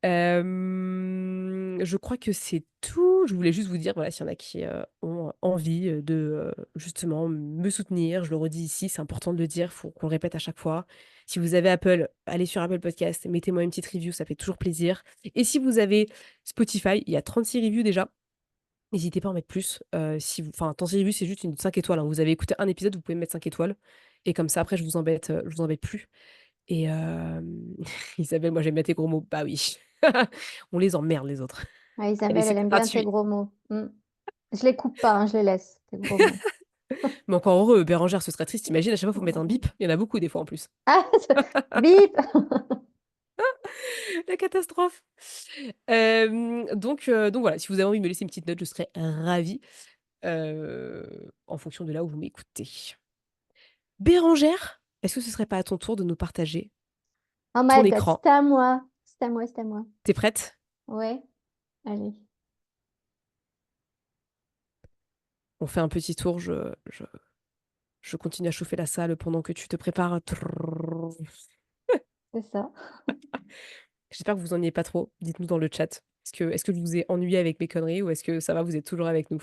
Je crois que c'est tout. Je voulais juste vous dire, voilà, s'il y en a qui, ont envie, de, justement me soutenir, je le redis ici, c'est important de le dire, faut qu'on le répète à chaque fois. Si vous avez Apple, allez sur Apple Podcast, mettez-moi une petite review, ça fait toujours plaisir et si vous avez Spotify, il y a 36 reviews déjà, n'hésitez pas à en mettre plus, si vous enfin 36 reviews, c'est juste une 5 étoiles, hein. Vous avez écouté un épisode, vous pouvez me mettre 5 étoiles et comme ça après je vous embête plus et Isabelle, moi j'aime bien tes gros mots. Bah oui. On les emmerde les autres.
Ah,
Allez,
Isabelle,
c'est
elle aime bien tes
gratuit.
gros mots. Mmh. Je les coupe pas, hein, je les laisse, tes gros mots.
Mais encore heureux, Bérangère, ce serait triste. Tu imagines, à chaque fois, il faut mettre un bip. Il y en a beaucoup des fois en plus.
Ah! Bip!
La catastrophe. Donc voilà, si vous avez envie de me laisser une petite note, je serais ravie, en fonction de là où vous m'écoutez. Bérangère, est-ce que ce serait pas à ton tour de nous partager
Oh
ton
my God,
écran?
c'est à moi. C'est à moi, c'est à moi.
Tu prête?
Ouais, allez.
On fait un petit tour, je continue à chauffer la salle pendant que tu te prépares.
C'est ça.
J'espère que vous ennuyez pas trop. Dites-nous dans le chat. Est-ce que je vous ai ennuyé avec mes conneries ou est-ce que ça va, vous êtes toujours avec nous?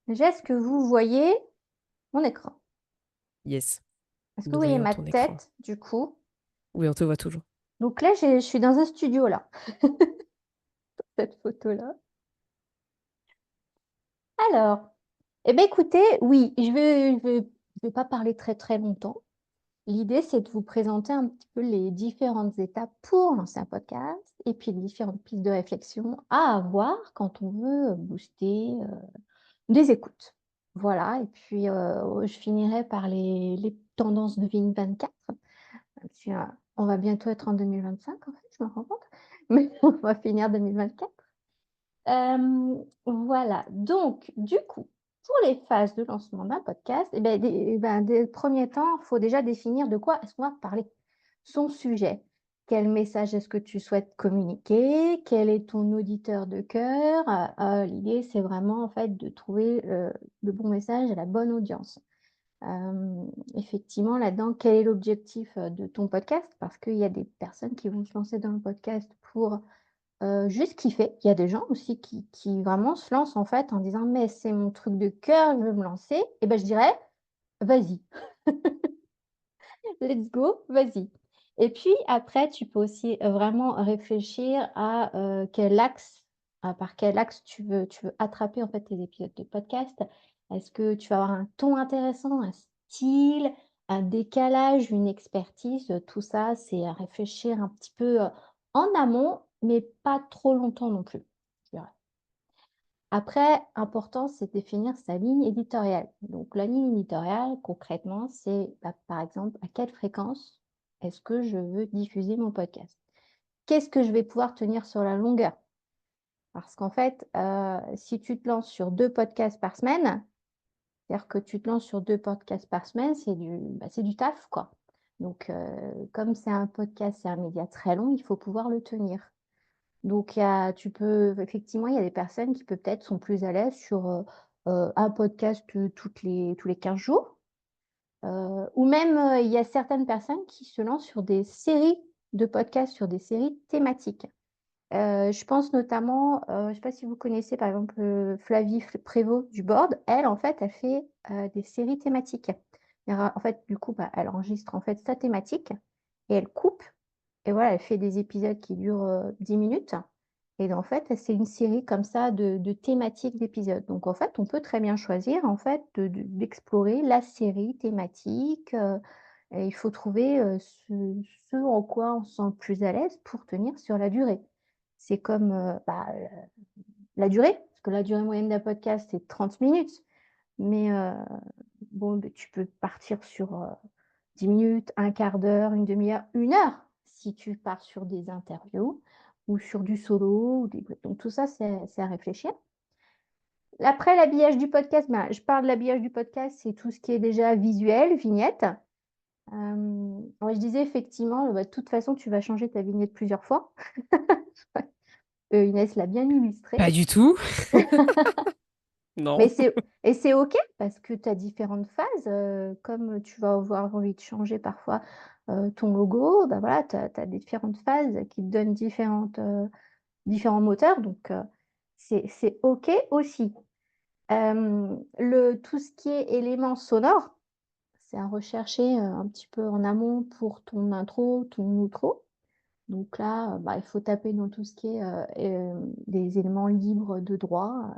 Déjà, est-ce que vous voyez mon écran?
Yes,
Est-ce que
nous
vous voyez
voyons
ma
ton écran.
tête, du coup?
Oui, on te voit toujours.
Donc là, je suis dans un studio, là, cette photo-là. Alors, eh ben, écoutez, oui, je vais pas parler très, très longtemps. L'idée, c'est de vous présenter un petit peu les différentes étapes pour lancer un podcast et puis les différentes pistes de réflexion à avoir quand on veut booster, des écoutes. Voilà et puis, je finirai par les tendances de 2024, même si, on va bientôt être en 2025 en fait, je me rends compte, mais on va finir 2024. Voilà, donc du coup, pour les phases de lancement d'un podcast dès le premier temps, il faut déjà définir de quoi est-ce qu'on va parler. Son sujet. Quel message est-ce que tu souhaites communiquer? Quel est ton auditeur de cœur? L'idée, c'est vraiment en fait de trouver, le bon message à la bonne audience. Effectivement, là-dedans, quel est l'objectif, de ton podcast? Parce qu'il y a des personnes qui vont se lancer dans le podcast pour juste kiffer. Il y a des gens aussi qui vraiment se lancent en fait en disant: «Mais c'est mon truc de cœur, je veux me lancer» et ben, je dirais: «Vas-y, let's go, vas-y» et puis après tu peux aussi, vraiment réfléchir à, quel axe par quel axe tu veux attraper en fait tes épisodes de podcast. Est-ce que tu vas avoir un ton intéressant, un style, un décalage, une expertise? Tout ça, c'est à réfléchir un petit peu, en amont, mais pas trop longtemps non plus, je dirais. Après, important, c'est de définir sa ligne éditoriale. Donc, la ligne éditoriale, concrètement, c'est, bah, par exemple, à quelle fréquence est-ce que je veux diffuser mon podcast? Qu'est-ce que je vais pouvoir tenir sur la longueur? Parce qu'en fait, si tu te lances sur 2 podcasts par semaine, c'est-à-dire que tu te lances sur 2 podcasts par semaine, c'est du taf, quoi. Donc, comme c'est un podcast, c'est un média très long, il faut pouvoir le tenir. Donc effectivement, il y a des personnes qui peut-être sont plus à l'aise sur, un podcast, tous les 15 jours, ou même, il y a certaines personnes qui se lancent sur des séries de podcasts, sur des séries thématiques. Je pense notamment, je ne sais pas si vous connaissez par exemple, Flavie Prévost du Board. Elle, en fait, elle fait, des séries thématiques. En fait, du coup, bah, elle enregistre en fait sa thématique et elle coupe et voilà, elle fait des épisodes qui durent, 10 minutes et en fait, c'est une série comme ça de thématiques d'épisodes. Donc en fait, on peut très bien choisir en fait d'explorer la série thématique, et il faut trouver, ce en quoi on se sent le plus à l'aise pour tenir sur la durée. C'est comme, la durée, parce que la durée moyenne d'un podcast, c'est 30 minutes. Mais, bon, beh, tu peux partir sur, 10 minutes, un quart d'heure, une demi heure, 1 heure, si tu pars sur des interviews ou sur du solo ou des donc tout ça, c'est à réfléchir. Après l'habillage du podcast, ben, je parle de l'habillage du podcast, c'est tout ce qui est déjà visuel, vignette. Ouais, je disais effectivement, bah, de toute façon, tu vas changer ta vignette plusieurs fois. Inès l'a bien illustré.
Pas du tout.
Mais
Non.
c'est OK parce que tu as différentes phases, comme tu vas avoir envie de changer parfois, ton logo, bah, voilà, tu as différentes phases qui te donnent différents moteurs donc c'est OK aussi. Tout ce qui est éléments sonores, c'est à rechercher, un petit peu en amont pour ton intro, ton outro. Donc là, bah, il faut taper dans tout ce qui est, des éléments libres de droit,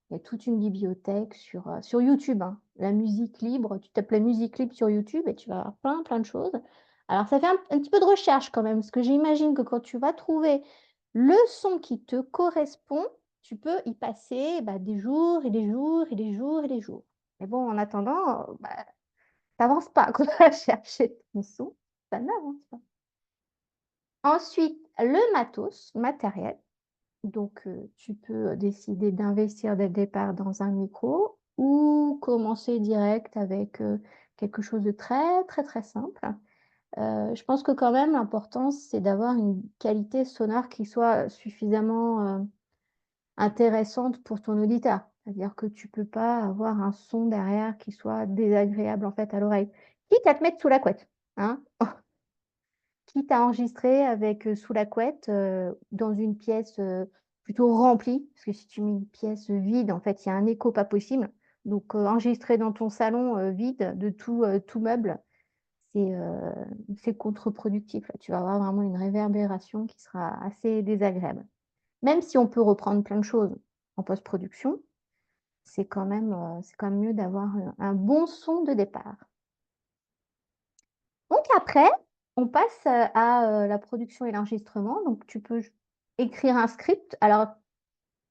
il y a toute une bibliothèque sur YouTube, hein. La musique libre, tu tapes la musique libre sur YouTube et tu vas avoir plein, plein de choses. Alors ça fait un petit peu de recherche quand même, parce que j'imagine que quand tu vas trouver le son qui te correspond, tu peux y passer, bah, des jours et des jours et des jours et des jours. Mais bon, en attendant, bah, tu pas quoi à chercher ton son, ça n'avance pas. Ensuite, le matos, matériel. Donc, tu peux décider d'investir dès le départ dans un micro ou commencer direct avec, quelque chose de très, très, très simple. Je pense que quand même l'important, c'est d'avoir une qualité sonore qui soit suffisamment, intéressante pour ton auditeur. C'est-à-dire que tu peux pas avoir un son derrière qui soit désagréable, en fait, à l'oreille. Quitte à te mettre sous la couette, hein. Quitte à enregistrer avec, sous la couette, dans une pièce, plutôt remplie, parce que si tu mets une pièce vide, en fait, il y a un écho pas possible. Donc, enregistrer dans ton salon, vide de tout meuble, c'est, heu, c'est contre-productif, là. Tu vas avoir vraiment une réverbération qui sera assez désagréable. Même si on peut reprendre plein de choses en post-production, c'est quand même mieux d'avoir, un bon son de départ. Donc après, on passe, à, la production et l'enregistrement. Donc tu peux j écrire un script. Alors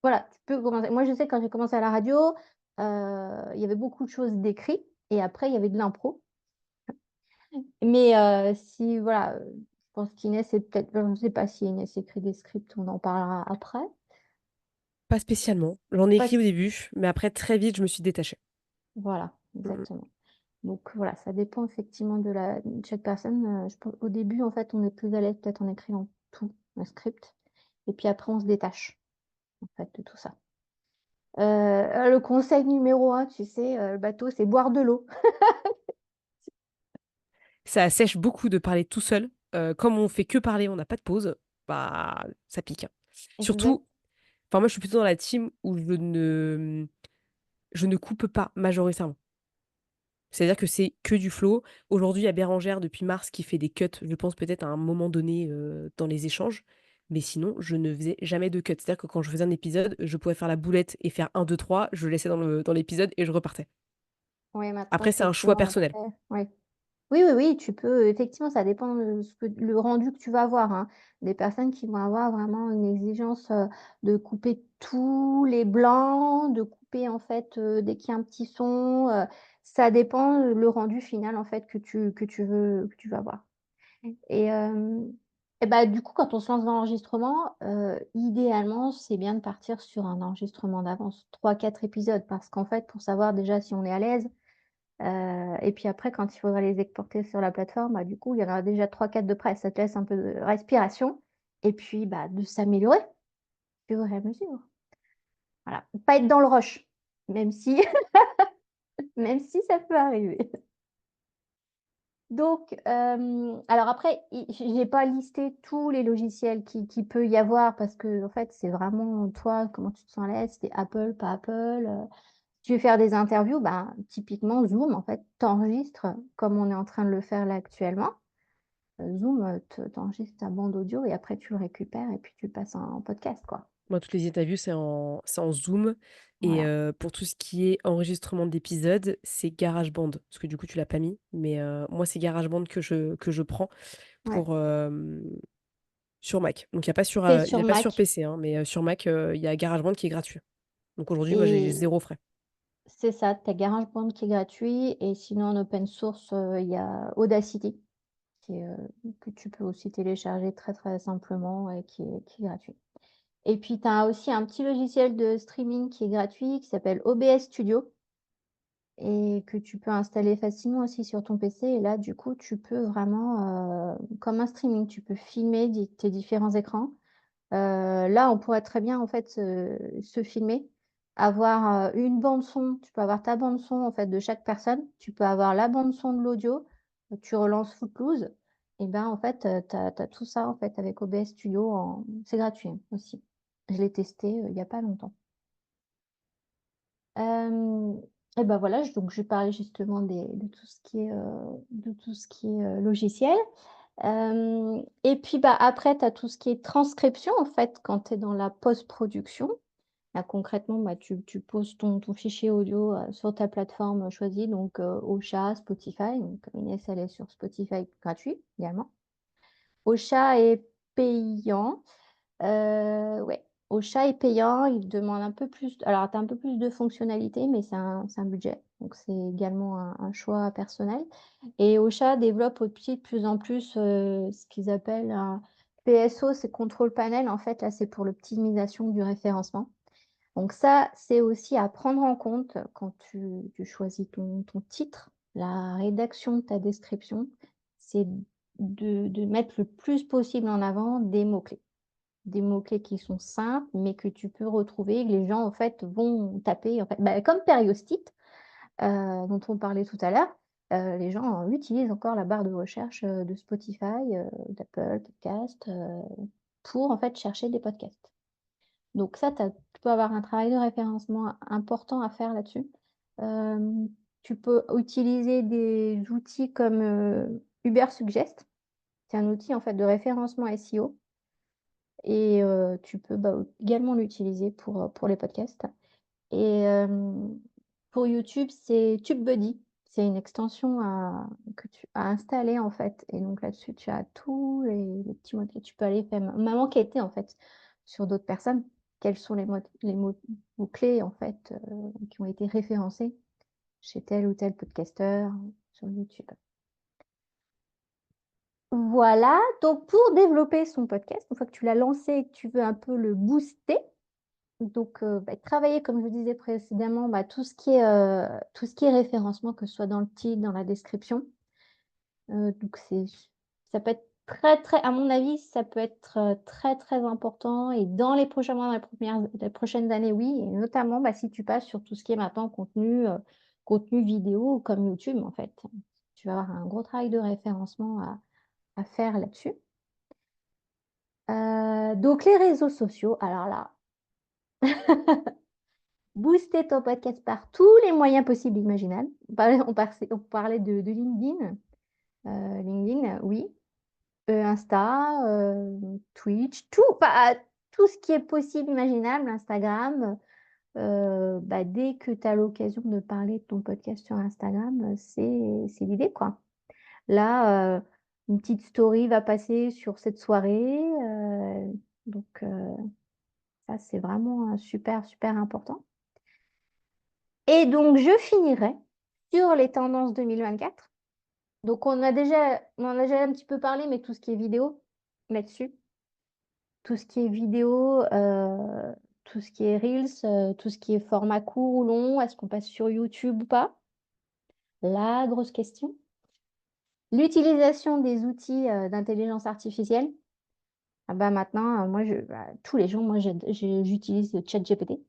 voilà, tu peux commencer moi je sais quand j'ai commencé à la radio, il y avait beaucoup de choses d'écrit et après il y avait de l'impro. Mais si voilà, je pense qu'Inès est peut-être je ne sais pas si Inès écrit des scripts, on en parlera après.
Pas spécialement. J'en ai écrit
Parce
au début, mais après très vite, je me suis détachée.
voilà,
Mmh.
exactement. Donc voilà, ça dépend effectivement de chaque personne, je pen au début, en fait, on est plus à l'aise peut-être en écrivant tout, un script et puis après on se détache, en fait, de tout ça. Le conseil numéro un, tu sais, le bateau, c'est boire de l'eau.
Ça assèche beaucoup de parler tout seul. Comme on fait que parler, on n'a pas de pause, bah, ça pique, hein.
Exact.
Surtout, enfin moi je suis plutôt dans la team où je ne coupe pas majoritairement. C'est-à-dire que c'est que du flow. Aujourd'hui, il y a Bérangère depuis mars qui fait des cuts, je pense peut-être à un moment donné, dans les échanges, mais sinon je ne faisais jamais de cuts. C'est-à-dire que quand je faisais un épisode, je pouvais faire la boulette et faire un, deux, trois. Je laissais dans l'épisode et je repartais.
Oui, maintenant
Après c'est un choix
effectivement,
personnel.
après oui. Oui, oui, oui, tu peux effectivement, ça dépend de ce que le rendu que tu vas avoir, hein. Des personnes qui vont avoir vraiment une exigence, de couper tous les blancs, de couper en fait, dès qu'il y a un petit son, ça dépend, le rendu final en fait que tu veux avoir. Et bah, du coup, quand on se lance dans l'enregistrement, idéalement, c'est bien de partir sur un enregistrement d'avance, 3 4 épisodes parce qu'en fait, pour savoir déjà si on est à l'aise, et puis après quand il faudra les exporter sur la plateforme, bah, du coup, il y en aura déjà 3 4 de près. Ça te laisse un peu de respiration et puis, bah, de s'améliorer au fur et à mesure. Voilà, pas être dans le rush, même si même si ça peut arriver. Donc, alors après, j'ai pas listé tous les logiciels qui peut y avoir parce que en fait, c'est vraiment toi, comment tu te sens à l'aise, c'est Apple, pas Apple, tu veux faire des interviews, bah, typiquement Zoom, en fait, tu comme on est en train de le faire là actuellement. Zoom, te tu ta bande audio et après tu le récupères et puis tu le passes en podcast, quoi.
Moi, toutes les interviews, c'est en Zoom et
Voilà,
pour tout ce qui est enregistrement d'épisodes, c'est GarageBand. Parce que du coup, tu l'as pas mis, mais moi, c'est GarageBand que je prends
ouais.
pour, sur Mac. Donc
C'est
il y
sur
a pas sur
Mac
PC, hein, mais sur Mac, il y a GarageBand qui est gratuit. Donc aujourd'hui, moi, j'ai
et
0 frais.
c'est ça, tu as GarageBand qui est gratuit et sinon en open source, il y a Audacity qui est, que tu peux aussi télécharger très, très simplement et qui est gratuit. Et puis tu as aussi un petit logiciel de streaming qui est gratuit qui s'appelle OBS Studio et que tu peux installer facilement aussi sur ton PC et là, du coup, tu peux vraiment, comme un streaming, tu peux filmer tes différents écrans. Là, on pourrait très bien, en fait, se filmer, avoir, une bande son. Tu peux avoir ta bande son, en fait, de chaque personne. Tu peux avoir la bande son de l'audio. Tu relances Footloose et ben, en fait, tu as tout ça, en fait, avec OBS Studio en c'est gratuit, hein, aussi. Je l'ai testé, il y a pas longtemps. Hem et ben, voilà, donc je parlais justement de tout ce qui est, logiciel. Et puis, bah, après, tu as tout ce qui est transcription, en fait, quand tu es dans la post-production. Là, concrètement, bah, tu poses ton fichier audio, sur ta plateforme, choisie, donc Ocha, Spotify. Donc Inès, elle est sur Spotify gratuit également. Ocha est payant. Ouais, Ocha est payant, il demande un peu plus alors tu as un peu plus de fonctionnalités, mais c'est un budget, donc c'est également un choix personnel et Ocha développe aussi de plus en plus, ce qu'ils appellent un PSO, c'est control panel. En fait, là, c'est pour l'optimisation du référencement. Donc ça, c'est aussi à prendre en compte quand tu choisis ton titre, la rédaction de ta description, c'est de mettre le plus possible en avant des mots-clés. Des mots-clés qui sont simples, mais que tu peux retrouver, que les gens, en fait, vont taper, en fait, bah, comme périostite, dont on parlait tout à l'heure, les gens utilisent encore la barre de recherche, de Spotify, d'Apple Podcast, pour, en fait, chercher des podcasts. Donc ça, tu peux avoir un travail de référencement important à faire là-dessus. Hem, Tu peux utiliser des outils comme, Ubersuggest. C'est un outil, en fait, de référencement SEO et tu peux, bah, également l'utiliser pour les podcasts et pour YouTube, c'est TubeBuddy. C'est une extension que tu as installée, en fait et donc là-dessus, tu as tous les petits mots-clés. Tu peux aller faire même enquêter, en fait, sur d'autres personnes. Quels sont les mots-clés, en fait, qui ont été référencés chez tel ou tel podcasteur sur YouTube. Voilà, donc pour développer son podcast, une fois que tu l'as lancé et que tu veux un peu le booster, donc bah, travailler comme je vous disais précédemment, bah, tout ce qui est référencement, que ce soit dans le titre, dans la description. Donc ça peut être très, très à mon avis, ça peut être, très, très important et dans les prochains mois, dans les prochaines années, oui et notamment, bah, si tu passes sur tout ce qui est maintenant contenu vidéo comme YouTube, en fait. Tu vas avoir un gros travail de référencement à faire là-dessus. Donc les réseaux sociaux, alors là, booster ton podcast par tous les moyens possibles et imaginables. On parlait de LinkedIn. LinkedIn, oui. Insta, Twitch, tout, bah, tout ce qui est possible, imaginable, Instagram. Bah, dès que tu as l'occasion de parler de ton podcast sur Instagram, c'est l'idée, quoi. Là, une petite story va passer sur cette soirée, donc ça, c'est vraiment, super, super important et donc je finirai sur les tendances 2024. Donc on a déjà un petit peu parlé, mais tout ce qui est vidéo, là-dessus. Tout ce qui est vidéo, tout ce qui est reels, tout ce qui est format court ou long, est-ce qu'on passe sur YouTube ou pas? La grosse question. L'utilisation des outils, d'intelligence artificielle. Ah bah, maintenant, moi tous les jours, moi j'utilise le ChatGPT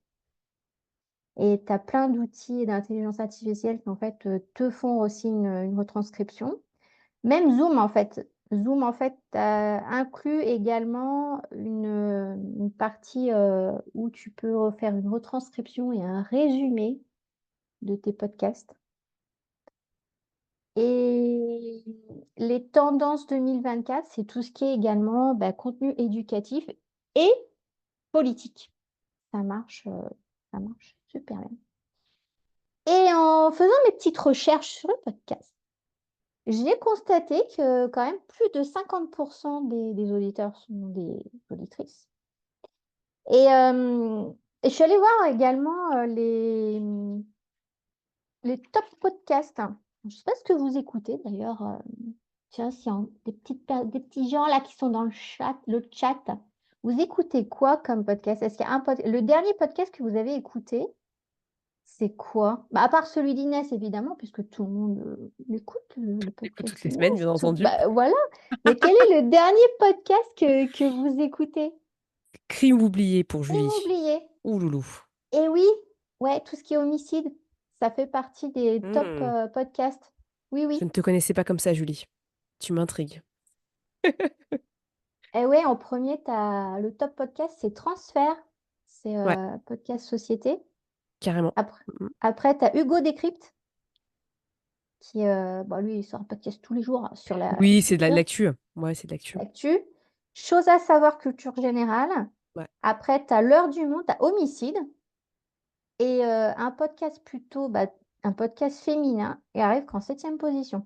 et tu as plein d'outils d'intelligence artificielle qui en fait, te font aussi une retranscription. Même Zoom, en fait. Zoom, en fait, inclut également une partie, où tu peux faire une retranscription et un résumé de tes podcasts et les tendances 2024, c'est tout ce qui est également, bah, contenu éducatif et politique. Ça marche, super bien et en faisant mes petites recherches sur le podcast, j'ai constaté que quand même plus de 50 des auditeurs sont des auditrices et et je suis allée voir également, les top podcasts. Je ne sais pas ce que vous écoutez d'ailleurs, tiens, s'il y a des petits gens là qui sont dans le chat, vous écoutez quoi comme podcast? Est-ce qu'il y a le dernier podcast que vous avez écouté, c'est quoi? Bah, à part celui d'Inès évidemment, puisque tout le monde, l'écoute, le
J'écoute
podcast
toutes les semaines,
d'Inès,
bien
tout
entendu.
bah, voilà. Mais quel est le dernier podcast que vous écoutez?
Crime oublié pour
Et
Julie.
oublié.
Ouh loulou.
Et oui, ouais, tout ce qui est homicide, ça fait partie des top,
Mmh.
podcasts. Oui,
Je
oui.
ne te connaissais pas comme ça, Julie. Tu m'intrigues.
Et ouais, en premier, tu as le top podcast, c'est Transfert, c'est,
Ouais,
podcast société.
carrément.
Après
Mmh.
après tu as Hugo Décrypte qui, bah, lui, il sort un podcast tous les jours sur la
Oui, c'est de
culture,
l'actu. Ouais, c'est de l'actu.
l'actu. Chose à savoir, culture générale.
Ouais.
Après, tu as L'heure du monde, tu as Homicide et un podcast plutôt, bah, un podcast féminin et arrive qu'en 7e position,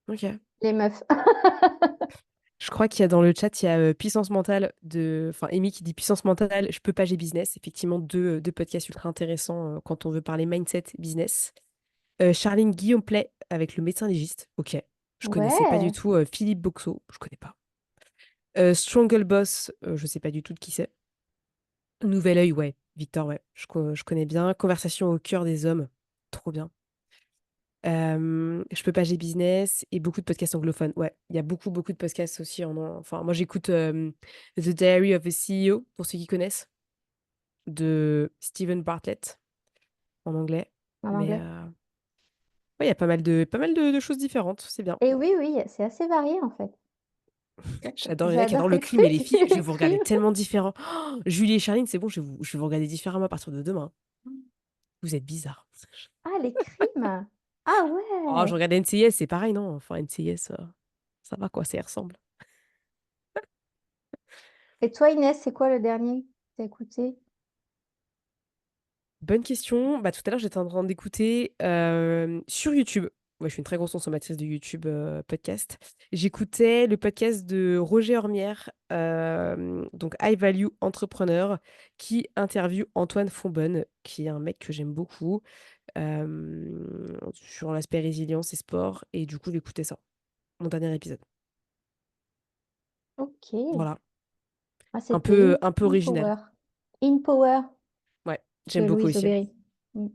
OK.
les meufs.
Je crois qu'il y a dans le chat, il y a Puissance Mentale de. Enfin, Amy qui dit Puissance Mentale, je peux pas, j'ai business. Effectivement, deux podcasts ultra intéressants quand on veut parler mindset business. Charline Guillaume Play avec le médecin légiste. Ok. Je connaissais pas du
Ouais,
tout. Philippe Boxo, je connais pas. Stronggle Boss, je sais pas du tout de qui c'est. Nouvel Œil, ouais. Victor, ouais. Je connais bien. Conversation au cœur des hommes. Trop bien. Je peux pas, j'ai business et beaucoup de podcasts anglophones. Ouais, il y a beaucoup, beaucoup de podcasts aussi enfin, moi, j'écoute The Diary of a CEO, pour ceux qui connaissent, de Stephen Bartlett en anglais.
en
Mais
anglais.
ouais, il y a pas mal de choses différentes. C'est bien.
Et oui, oui, c'est assez varié, en fait.
J'adore, il y en a qui adorent
J'adore
le
les
crime, mais les
crimes,
filles, je vais
les
vous regarder
crimes.
tellement différents. Oh, Julie et Charline, c'est bon, je vais vous regarder différemment à partir de demain. Vous êtes bizarres.
Ah, les crimes! Ah
Oh, je
ouais!
regarde NCIS, c'est pareil, non? Enfin, NCIS, ça va quoi, ça y ressemble.
Et toi, Inès, c'est quoi le dernier que tu écouté?
Bonne question. Bah, tout à l'heure, j'étais en train d'écouter sur YouTube. Ouais, je suis une très grosse consommatrice de YouTube podcast. J'écoutais le podcast de Roger Hormière, donc High Value Entrepreneur, qui interviewe Antoine Fonbonne, qui est un mec que j'aime beaucoup, sur l'aspect résilience et sport. Et du coup, j'écoutais ça, mon dernier épisode.
OK.
Voilà,
Ah,
un
c'était
peu, un peu
In
original.
Power. In Power
Ouais,
de
j'aime beaucoup
Louise
aussi.
Aubéry. Mmh.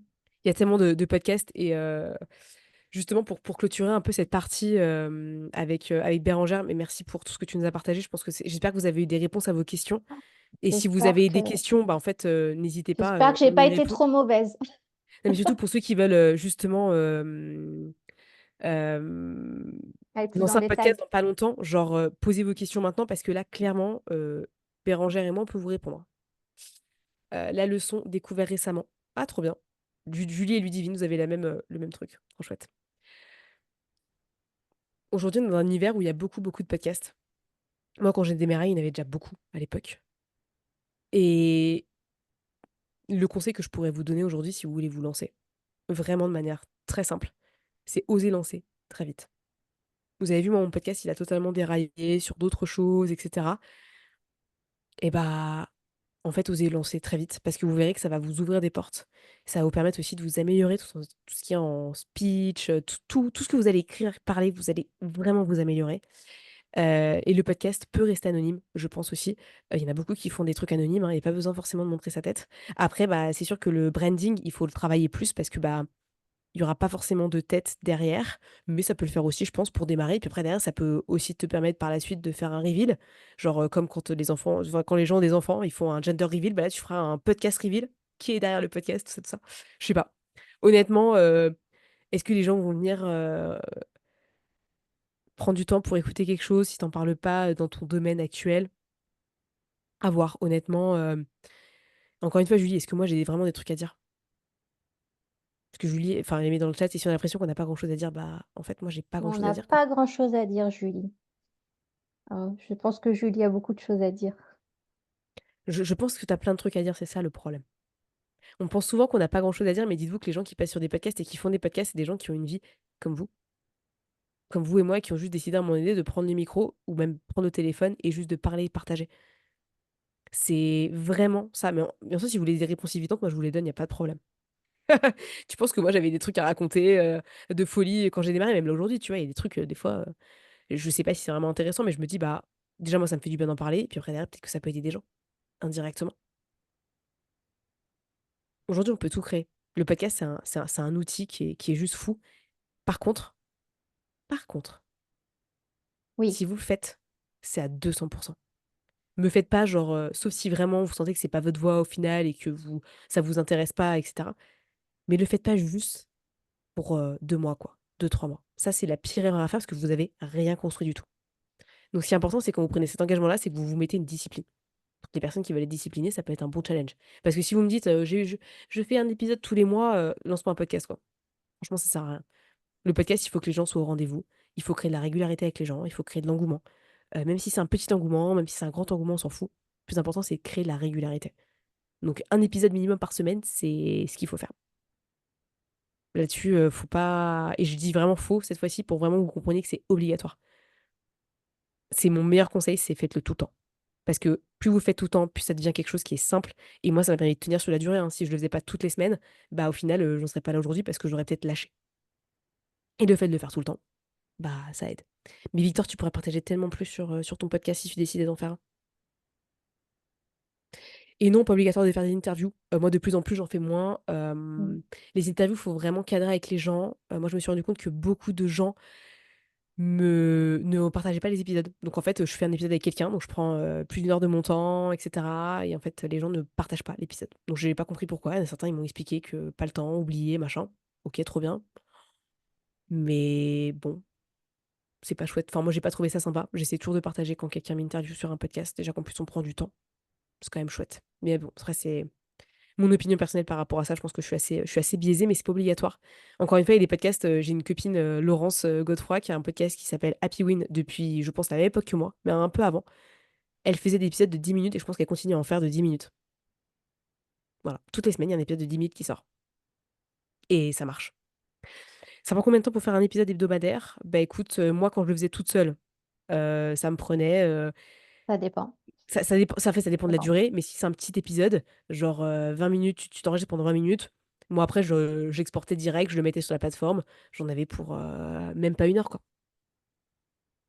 Il y a tellement de podcasts et justement pour clôturer un peu cette partie avec Bérangère, mais merci pour tout ce que tu nous as partagé. Je pense que j'espère que vous avez eu des réponses à vos questions. Et si vous
J'espère
avez
que
des questions, bah en fait, n'hésitez pas,
j'espère que j'ai
on
pas
y
été
répond.
trop mauvaise.
Non, mais surtout pour ceux qui veulent justement euh,
Aller plus dans
lancer
le
un podcast
détail.
dans pas longtemps, genre posez vos questions maintenant parce que là, clairement, Bérangère et moi, on peut vous répondre. La leçon découverte récemment. Ah, trop bien. Julie et Ludivine, vous avez le même truc. Trop chouette. Aujourd'hui, on est dans un univers où il y a beaucoup, beaucoup de podcasts. Moi, quand j'ai démarré, il y en avait déjà beaucoup à l'époque. Et le conseil que je pourrais vous donner aujourd'hui, si vous voulez vous lancer, vraiment de manière très simple, c'est oser lancer très vite. vous avez vu, moi, mon podcast, il a totalement déraillé sur d'autres choses, et cetera. Et bah, en fait, osez lancer très vite parce que vous verrez que ça va vous ouvrir des portes. Ça va vous permettre aussi de vous améliorer tout ce qui est en speech, tout ce que vous allez écrire, parler, vous allez vraiment vous améliorer. Et le podcast peut rester anonyme, je pense aussi. Il y en a beaucoup qui font des trucs anonymes, hein, il y a pas besoin forcément de montrer sa tête. Après, bah, c'est sûr que le branding, il faut le travailler plus parce que, bah, il y aura pas forcément de tête derrière, mais ça peut le faire aussi, je pense, pour démarrer. Puis après, derrière, ça peut aussi te permettre par la suite de faire un reveal. Genre, comme quand les enfants, enfin, quand les gens ont des enfants, ils font un gender reveal, bah là, tu feras un podcast reveal. Qui est derrière le podcast, tout ça, tout ça. Je sais pas. Honnêtement, est-ce que les gens vont venir prendre du temps pour écouter quelque chose si t'en parles pas dans ton domaine actuel? À voir, honnêtement. Encore une fois, Julie, est-ce que moi j'ai vraiment des trucs à dire? Parce que Julie, enfin, elle met dans le chat, et si on a l'impression qu'on n'a pas grand-chose à dire, bah, en fait, moi, j'ai pas
On
grand-chose à
n'a
dire, quoi.
pas grand-chose à dire, Julie. Je pense que Julie a beaucoup de choses à dire.
Je pense que tu as plein de trucs à dire, c'est ça le problème. On pense souvent qu'on n'a pas grand-chose à dire, mais dites-vous que les gens qui passent sur des podcasts et qui font des podcasts, c'est des gens qui ont une vie comme comme vous et moi, qui ont juste décidé à un moment donné de prendre le micro ou même prendre le téléphone et juste de parler et partager. C'est vraiment ça. Mais bien sûr, si vous voulez des réponses évidentes, moi je vous les donne, il y a pas de problème. Tu penses que moi j'avais des trucs à raconter de folie quand j'ai démarré, même là aujourd'hui, tu vois, il y a des trucs, des fois, je sais pas si c'est vraiment intéressant, mais je me dis, bah, déjà, moi, ça me fait du bien d'en parler, puis après, derrière, peut-être que ça peut aider des gens, indirectement. Aujourd'hui, on peut tout créer. Le podcast, c'est un outil qui est juste fou. Par contre par contre,
Oui,
si vous le faites, c'est à 200. Me faites pas genre, sauf si vraiment vous sentez que c'est pas votre voix au final et que ça vous intéresse pas et cetera, mais le faites pas juste pour, 2 mois quoi, 2-3 mois. Ça, c'est la pire erreur à faire parce que vous avez rien construit du tout. Donc ce qui est important, c'est quand vous prenez cet engagement-là, c'est que vous vous mettez une discipline. Pour les personnes qui veulent être disciplinées, ça peut être un bon challenge. Parce que si vous me dites, je fais un épisode tous les mois, lance-moi un podcast quoi. Franchement, ça sert à rien. Le podcast, il faut que les gens soient au rendez-vous. Il faut créer de la régularité avec les gens. Il faut créer de l'engouement. Même si c'est un petit engouement, même si c'est un grand engouement, on s'en fout. Le plus important, c'est de créer de la régularité. Donc, un épisode minimum par semaine, c'est ce qu'il faut faire. Là-dessus, faut pas. Et je dis vraiment faux cette fois-ci pour vraiment que vous compreniez que c'est obligatoire. C'est mon meilleur conseil, c'est faites-le tout le temps. Parce que plus vous le faites tout le temps, plus ça devient quelque chose qui est simple. Et moi, ça m'a permis de tenir sur la durée, hein. Si je le faisais pas toutes les semaines, bah au final, j'en serais pas là aujourd'hui parce que j'aurais peut-être lâché. Et le fait de le faire tout le temps, bah, ça aide. Mais Victor, tu pourrais partager tellement plus sur ton podcast si tu décidais d'en faire un. Et non, pas obligatoire de faire des interviews. Moi, de plus en plus, j'en fais moins.
mmh,
Les interviews, faut vraiment cadrer avec les gens. Moi, je me suis rendu compte que beaucoup de gens ne partageaient pas les épisodes. Donc en fait, je fais un épisode avec quelqu'un, donc je prends, plus d'1 heure de mon temps et cetera, et en fait, les gens ne partagent pas l'épisode. Donc j'ai pas compris pourquoi. Il y en a certains, ils m'ont expliqué que pas le temps, oublié, machin. OK, trop bien. Mais bon, c'est pas chouette. Enfin, moi, j'ai pas trouvé ça sympa. J'essaie toujours de partager quand quelqu'un m'interviewe sur un podcast. Déjà qu'en plus, on prend du temps. C'est quand même chouette. Mais bon, après, c'est mon opinion personnelle par rapport à ça. Je pense que je suis assez biaisée, mais c'est pas obligatoire. Encore une fois, il y a des podcasts. J'ai une copine, Laurence Godefroy, qui a un podcast qui s'appelle Happy Win depuis, je pense, la même époque que moi, mais un peu avant. Elle faisait des épisodes de 10 minutes et je pense qu'elle continue à en faire de 10 minutes. Voilà. Toutes les semaines, il y a un épisode de 10 minutes qui sort. Et ça marche. Ça prend combien de temps pour faire un épisode hebdomadaire? Bah écoute, moi, quand je le faisais toute seule, ça me prenait.
ça dépend,
Ça dépend de la
dépend.
durée, mais si c'est un petit épisode, genre, 20 minutes, tu t'enregistres pendant 20 minutes. Moi après j'exportais direct, je le mettais sur la plateforme, j'en avais pour, même pas 1 heure, quoi.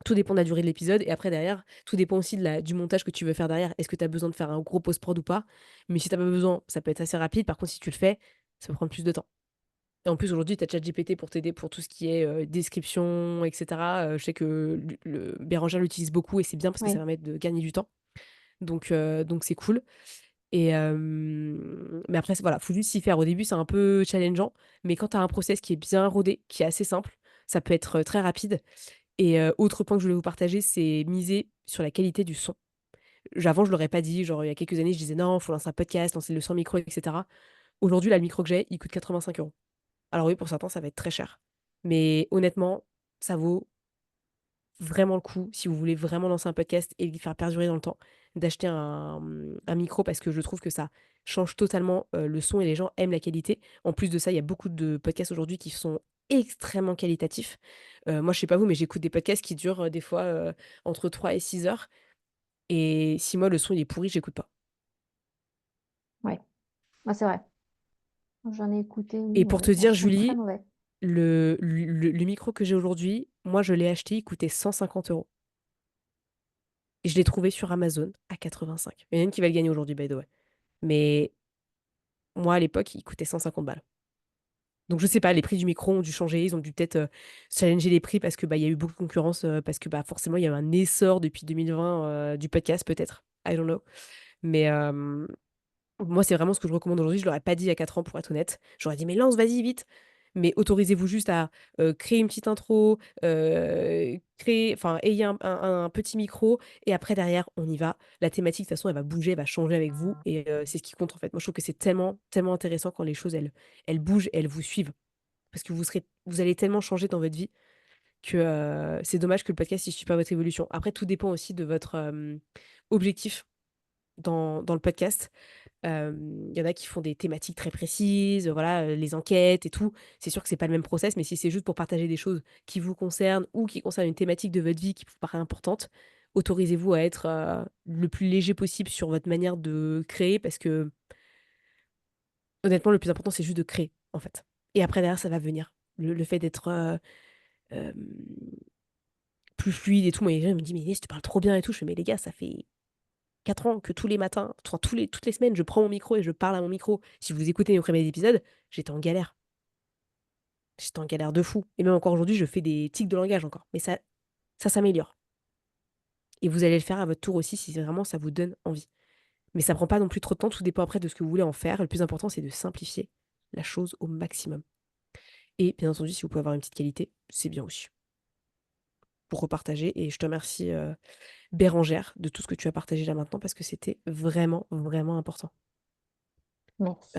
Tout dépend de la durée de l'épisode et après derrière, tout dépend aussi du montage que tu veux faire derrière. Est-ce que tu as besoin de faire un gros post-prod ou pas? Mais si tu as pas besoin, ça peut être assez rapide. Par contre, si tu le fais, ça peut prendre plus de temps. Et en plus aujourd'hui, tu as ChatGPT pour t'aider pour tout ce qui est, description et cetera. Je sais que le Bérangère l'utilise beaucoup et c'est bien parce que ça
Oui,
permet de gagner du temps. Donc c'est cool. Et mais après, voilà, faut juste s'y faire. Au début, c'est un peu challengeant, mais quand tu as un process qui est bien rodé, qui est assez simple, ça peut être, très rapide. Et autre point que je voulais vous partager, c'est miser sur la qualité du son. Avant, je l'aurais pas dit, genre, il y a quelques années, je disais: «Non, faut lancer un podcast, lancer le sans micro et cetera». Aujourd'hui, là, le micro que j'ai, il coûte 85 €. Alors oui, pour certains, ça va être très cher, mais honnêtement, ça vaut vraiment le coup, si vous voulez vraiment lancer un podcast et le faire perdurer dans le temps, d'acheter un micro parce que je trouve que ça change totalement, le son et les gens aiment la qualité. En plus de ça, il y a beaucoup de podcasts aujourd'hui qui sont extrêmement qualitatif. Moi, je sais pas vous, mais j'écoute des podcasts qui durent, des fois, entre 3 et 6 heures et si moi le son il est pourri, j'écoute pas.
Ouais, ouais, c'est vrai. J'en ai écouté,
Et
oui,
pour te
bon,
dire,
ils sont très
Julie,
mauvais.
le micro que j'ai aujourd'hui, moi je l'ai acheté, il coûtait 150 € et je l'ai trouvé sur Amazon à 85. Il y en a une qui va le gagner aujourd'hui, by the way. Mais moi, à l'époque, il coûtait 150 balles. Donc je sais pas, les prix du micro ont dû changer, ils ont dû peut-être, challenger les prix parce que, bah, il y a eu beaucoup de concurrence, parce que, bah, forcément, il y a eu un essor depuis 2020, du podcast peut-être, I don't know. Mais, moi, c'est vraiment ce que je recommande aujourd'hui. Je l'aurais pas dit il y a 4 ans pour être honnête. J'aurais dit: «Mais lance, vas-y vite!» Mais autorisez-vous juste à, créer une petite intro, créer enfin, ayez un petit micro et après derrière, on y va. La thématique de toute façon, elle va bouger, elle va changer avec vous et c'est ce qui compte en fait. Moi, je trouve que c'est tellement, tellement intéressant quand les choses, elles bougent et elles vous suivent. Parce que vous allez tellement changer dans votre vie que, c'est dommage que le podcast, il suive pas votre évolution. Après, tout dépend aussi de votre, objectif dans le podcast. Il y en a qui font des thématiques très précises, voilà, les enquêtes et tout. C'est sûr que c'est pas le même process, mais si c'est juste pour partager des choses qui vous concernent ou qui concernent une thématique de votre vie qui vous paraît importante, autorisez-vous à être, le plus léger possible sur votre manière de créer parce que, honnêtement, le plus important, c'est juste de créer, en fait et après derrière, ça va venir. Le fait d'être, hem, plus fluide et tout, moi, les gens ils me disent: «Mais Inès, tu parles trop bien et tout». Je fais: «Mais les gars, ça fait 4 ans que tous les matins, enfin toutes les semaines, je prends mon micro et je parle à mon micro. Si vous écoutez mes premiers épisodes, j'étais en galère. J'étais en galère de fou et même encore aujourd'hui, je fais des tics de langage encore, mais ça s'améliore et vous allez le faire à votre tour aussi si vraiment ça vous donne envie. Mais ça prend pas non plus trop de temps, tout dépend après de ce que vous voulez en faire. Le plus important, c'est de simplifier la chose au maximum et bien entendu, si vous pouvez avoir une petite qualité, c'est bien aussi pour repartager et je te remercie, Bérangère, de tout ce que tu as partagé là maintenant parce que c'était vraiment, vraiment important.
Merci.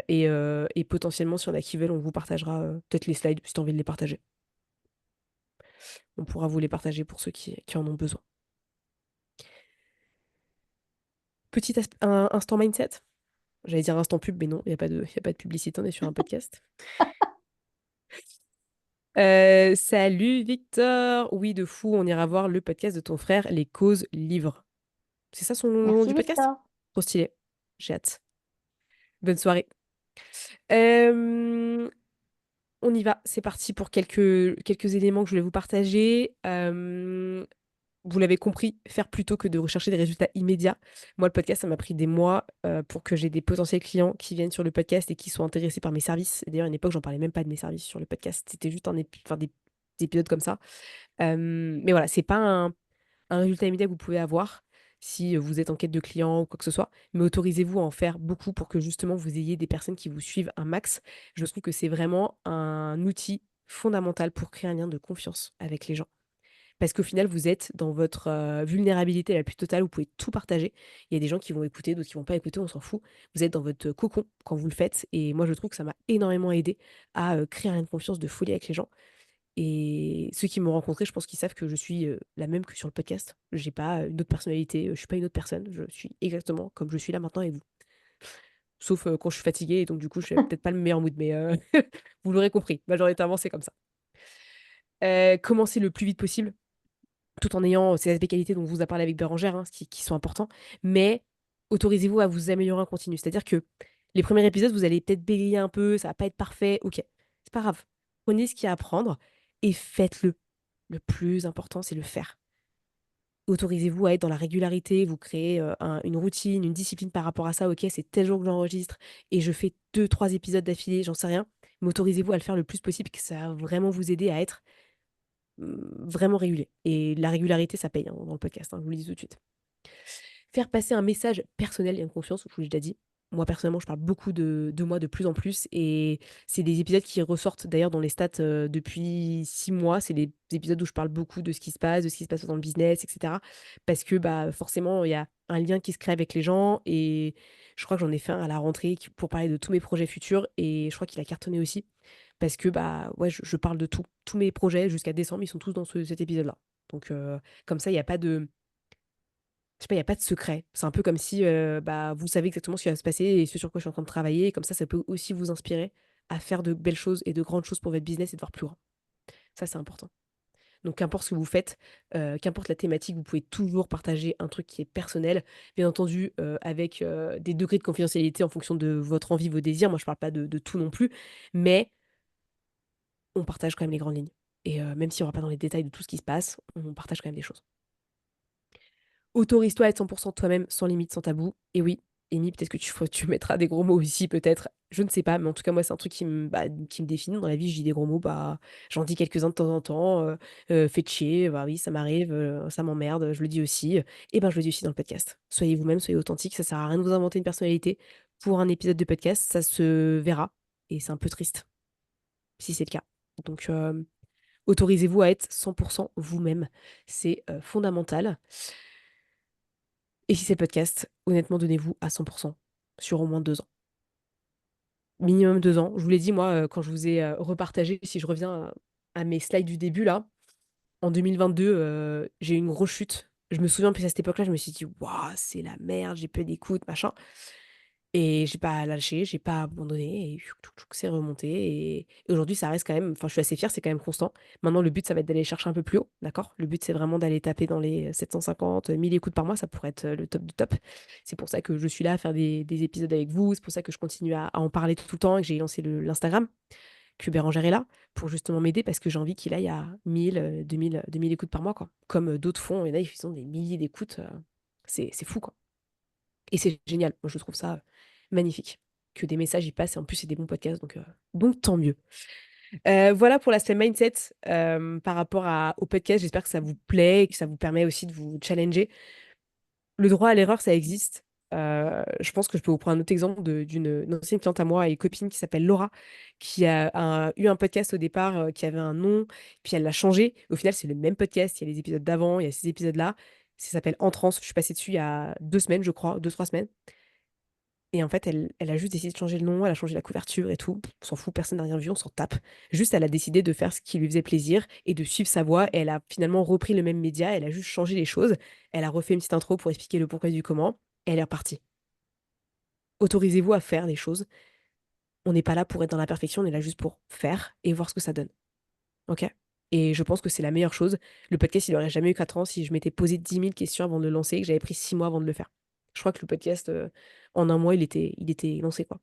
Et potentiellement, s'il y en a qui veulent, on vous partagera, peut-être les slides si tu as envie de les partager. On pourra vous les partager pour ceux qui en ont besoin. Petit instant mindset, j'allais dire instant pub, mais non, il y a pas de publicité, on est sur un podcast. «Salut Victor! Oui, de fou, on ira voir le podcast de ton frère, Les Causes Livres». C'est ça son nom
Merci
du podcast?
Victor.
Trop stylé, j'ai hâte. Bonne soirée. Hem On y va, c'est parti pour quelques éléments que je voulais vous partager. Vous l'avez compris, faire plutôt que de rechercher des résultats immédiats. Moi, le podcast, ça m'a pris des mois, pour que j'ai des potentiels clients qui viennent sur le podcast et qui soient intéressés par mes services. D'ailleurs, à une époque, j'en parlais même pas de mes services sur le podcast. C'était juste des épisodes comme ça. Mais voilà, c'est pas un résultat immédiat que vous pouvez avoir si, vous êtes en quête de clients ou quoi que ce soit, mais autorisez-vous à en faire beaucoup pour que justement vous ayez des personnes qui vous suivent un max. Je trouve que c'est vraiment un outil fondamental pour créer un lien de confiance avec les gens. Parce qu'au final, vous êtes dans votre, vulnérabilité la plus totale, vous pouvez tout partager. Il y a des gens qui vont écouter, d'autres qui vont pas écouter, on s'en fout. Vous êtes dans votre cocon quand vous le faites et moi je trouve que ça m'a énormément aidé à, créer un lien de confiance de folie avec les gens. Et ceux qui m'ont rencontrée, je pense qu'ils savent que je suis, la même que sur le podcast. J'ai pas, une autre personnalité, je suis pas une autre personne. Je suis exactement comme je suis là maintenant avec vous. Sauf, quand je suis fatiguée et donc du coup, je suis peut-être pas le meilleur mood, mais, vous l'aurez compris, majoritairement, c'est comme ça. Commencez le plus vite possible, tout en ayant ces aspects qualité dont on vous a parlé avec Bérangère, hein, qui sont importants, mais autorisez-vous à vous améliorer en continu. C'est-à-dire que les premiers épisodes, vous allez peut-être bégayer un peu, ça va pas être parfait, OK, c'est pas grave. Prenez ce qu'il y a à apprendre et faites-le. Le plus important, c'est le faire. Autorisez-vous à être dans la régularité, vous créez, une routine, une discipline par rapport à ça. OK, c'est tel jour que j'enregistre et je fais 2, 3 épisodes d'affilée, j'en sais rien, mais autorisez-vous à le faire le plus possible, que ça va vraiment vous aider à être, vraiment régulier et la régularité, ça paye, hein, dans le podcast, hein, je vous le dis tout de suite. Faire passer un message personnel et de confiance, je vous l'ai déjà dit. Moi, personnellement, je parle beaucoup de moi de plus en plus et c'est des épisodes qui ressortent d'ailleurs dans les stats, depuis 6 mois. C'est les épisodes où je parle beaucoup de ce qui se passe, de ce qui se passe dans le business et cetera. Parce que, bah, forcément, il y a un lien qui se crée avec les gens et je crois que j'en ai fait un à la rentrée qui pour parler de tous mes projets futurs et je crois qu'il a cartonné aussi parce que, bah, ouais, je parle de tout. Tous mes projets jusqu'à décembre, ils sont tous dans cet épisode-là. Donc comme ça, il y a pas de je sais pas, il y a pas de secret. C'est un peu comme si, bah, vous savez exactement ce qui va se passer et ce sur quoi je suis en train de travailler et comme ça peut aussi vous inspirer à faire de belles choses et de grandes choses pour votre business et de voir plus grand. Ça, c'est important. Donc qu'importe ce que vous faites, qu'importe la thématique, vous pouvez toujours partager un truc qui est personnel, bien entendu, avec, des degrés de confidentialité en fonction de votre envie, vos désirs. Moi, je parle pas de tout non plus, mais on partage quand même les grandes lignes et même si on va pas dans les détails de tout ce qui se passe, on partage quand même des choses. Autorise-toi à être 100 toi-même, sans limite, sans tabou. Et oui, Amy, peut-être que tu mettras des gros mots ici, peut-être. Je ne sais pas, mais en tout cas, moi, c'est un truc qui me définit. Dans la vie, je dis des gros mots, bah, j'en dis quelques-uns de temps en temps. Faites chier, bah oui, ça m'arrive, ça m'emmerde, je le dis aussi. Et ben, je le dis aussi dans le podcast. Soyez vous-même, soyez authentique. Ça sert à rien de vous inventer une personnalité pour un épisode de podcast. Ça se verra. Et c'est un peu triste, si c'est le cas. Donc, autorisez-vous à être 100 vous-même. C'est fondamental. Et si c'est le podcast, honnêtement, donnez-vous à 100 sur au moins 2 ans. Minimum 2 ans. Je vous l'ai dit, moi, quand je vous ai, repartagé, si je reviens à mes slides du début là, en 2022, j'ai eu une grosse chute. Je me souviens, puis à cette époque-là, je me suis dit: «Waouh, c'est la merde, j'ai peu d'écoute, machin». Et j'ai pas lâché, j'ai pas abandonné et c'est remonté et aujourd'hui ça reste quand même enfin je suis assez fière, c'est quand même constant. Maintenant le but ça va être d'aller chercher un peu plus haut, d'accord? Le but c'est vraiment d'aller taper dans les 750, 1000 écoutes par mois, ça pourrait être, le top du top. C'est pour ça que je suis là à faire des épisodes avec vous, c'est pour ça que je continue à en parler tout le temps et que j'ai lancé l'Instagram, que Bérangère est là pour justement m'aider parce que j'ai envie qu'il aille à 1000, 2000 écoutes par mois quoi. Comme, d'autres font, il y en a, ils font des milliers d'écoutes, c'est fou quoi. Et c'est génial. Moi, je trouve ça, magnifique que des messages y passent et en plus, c'est des bons podcasts donc tant mieux. Voilà pour l'aspect mindset, par rapport au podcast. J'espère que ça vous plaît et que ça vous permet aussi de vous challenger. Le droit à l'erreur, ça existe. Je pense que je peux vous prendre un autre exemple d'une ancienne cliente à moi et copine qui s'appelle Laura, qui a eu un podcast au départ, qui avait un nom, puis elle l'a changé. Au final, c'est le même podcast. Il y a les épisodes d'avant, il y a ces épisodes-là. Ça s'appelle En transe. Je suis passée dessus il y a 2 semaines, je crois, 2-3 semaines. Et en fait, elle a juste décidé de changer le nom, elle a changé la couverture et tout. On s'en fout, personne n'a rien vu, on s'en tape. Juste, elle a décidé de faire ce qui lui faisait plaisir et de suivre sa voix. Et elle a finalement repris le même média, elle a juste changé les choses. Elle a refait une petite intro pour expliquer le pourquoi du comment. Et elle est repartie. Autorisez-vous à faire des choses. On n'est pas là pour être dans la perfection, on est là juste pour faire et voir ce que ça donne. Ok? Et je pense que c'est la meilleure chose. Le podcast, il aurait jamais eu 4 ans si je m'étais posé 10 000 questions avant de le lancer et que j'avais pris 6 mois avant de le faire. Je crois que le podcast, en un mois, il était lancé, quoi.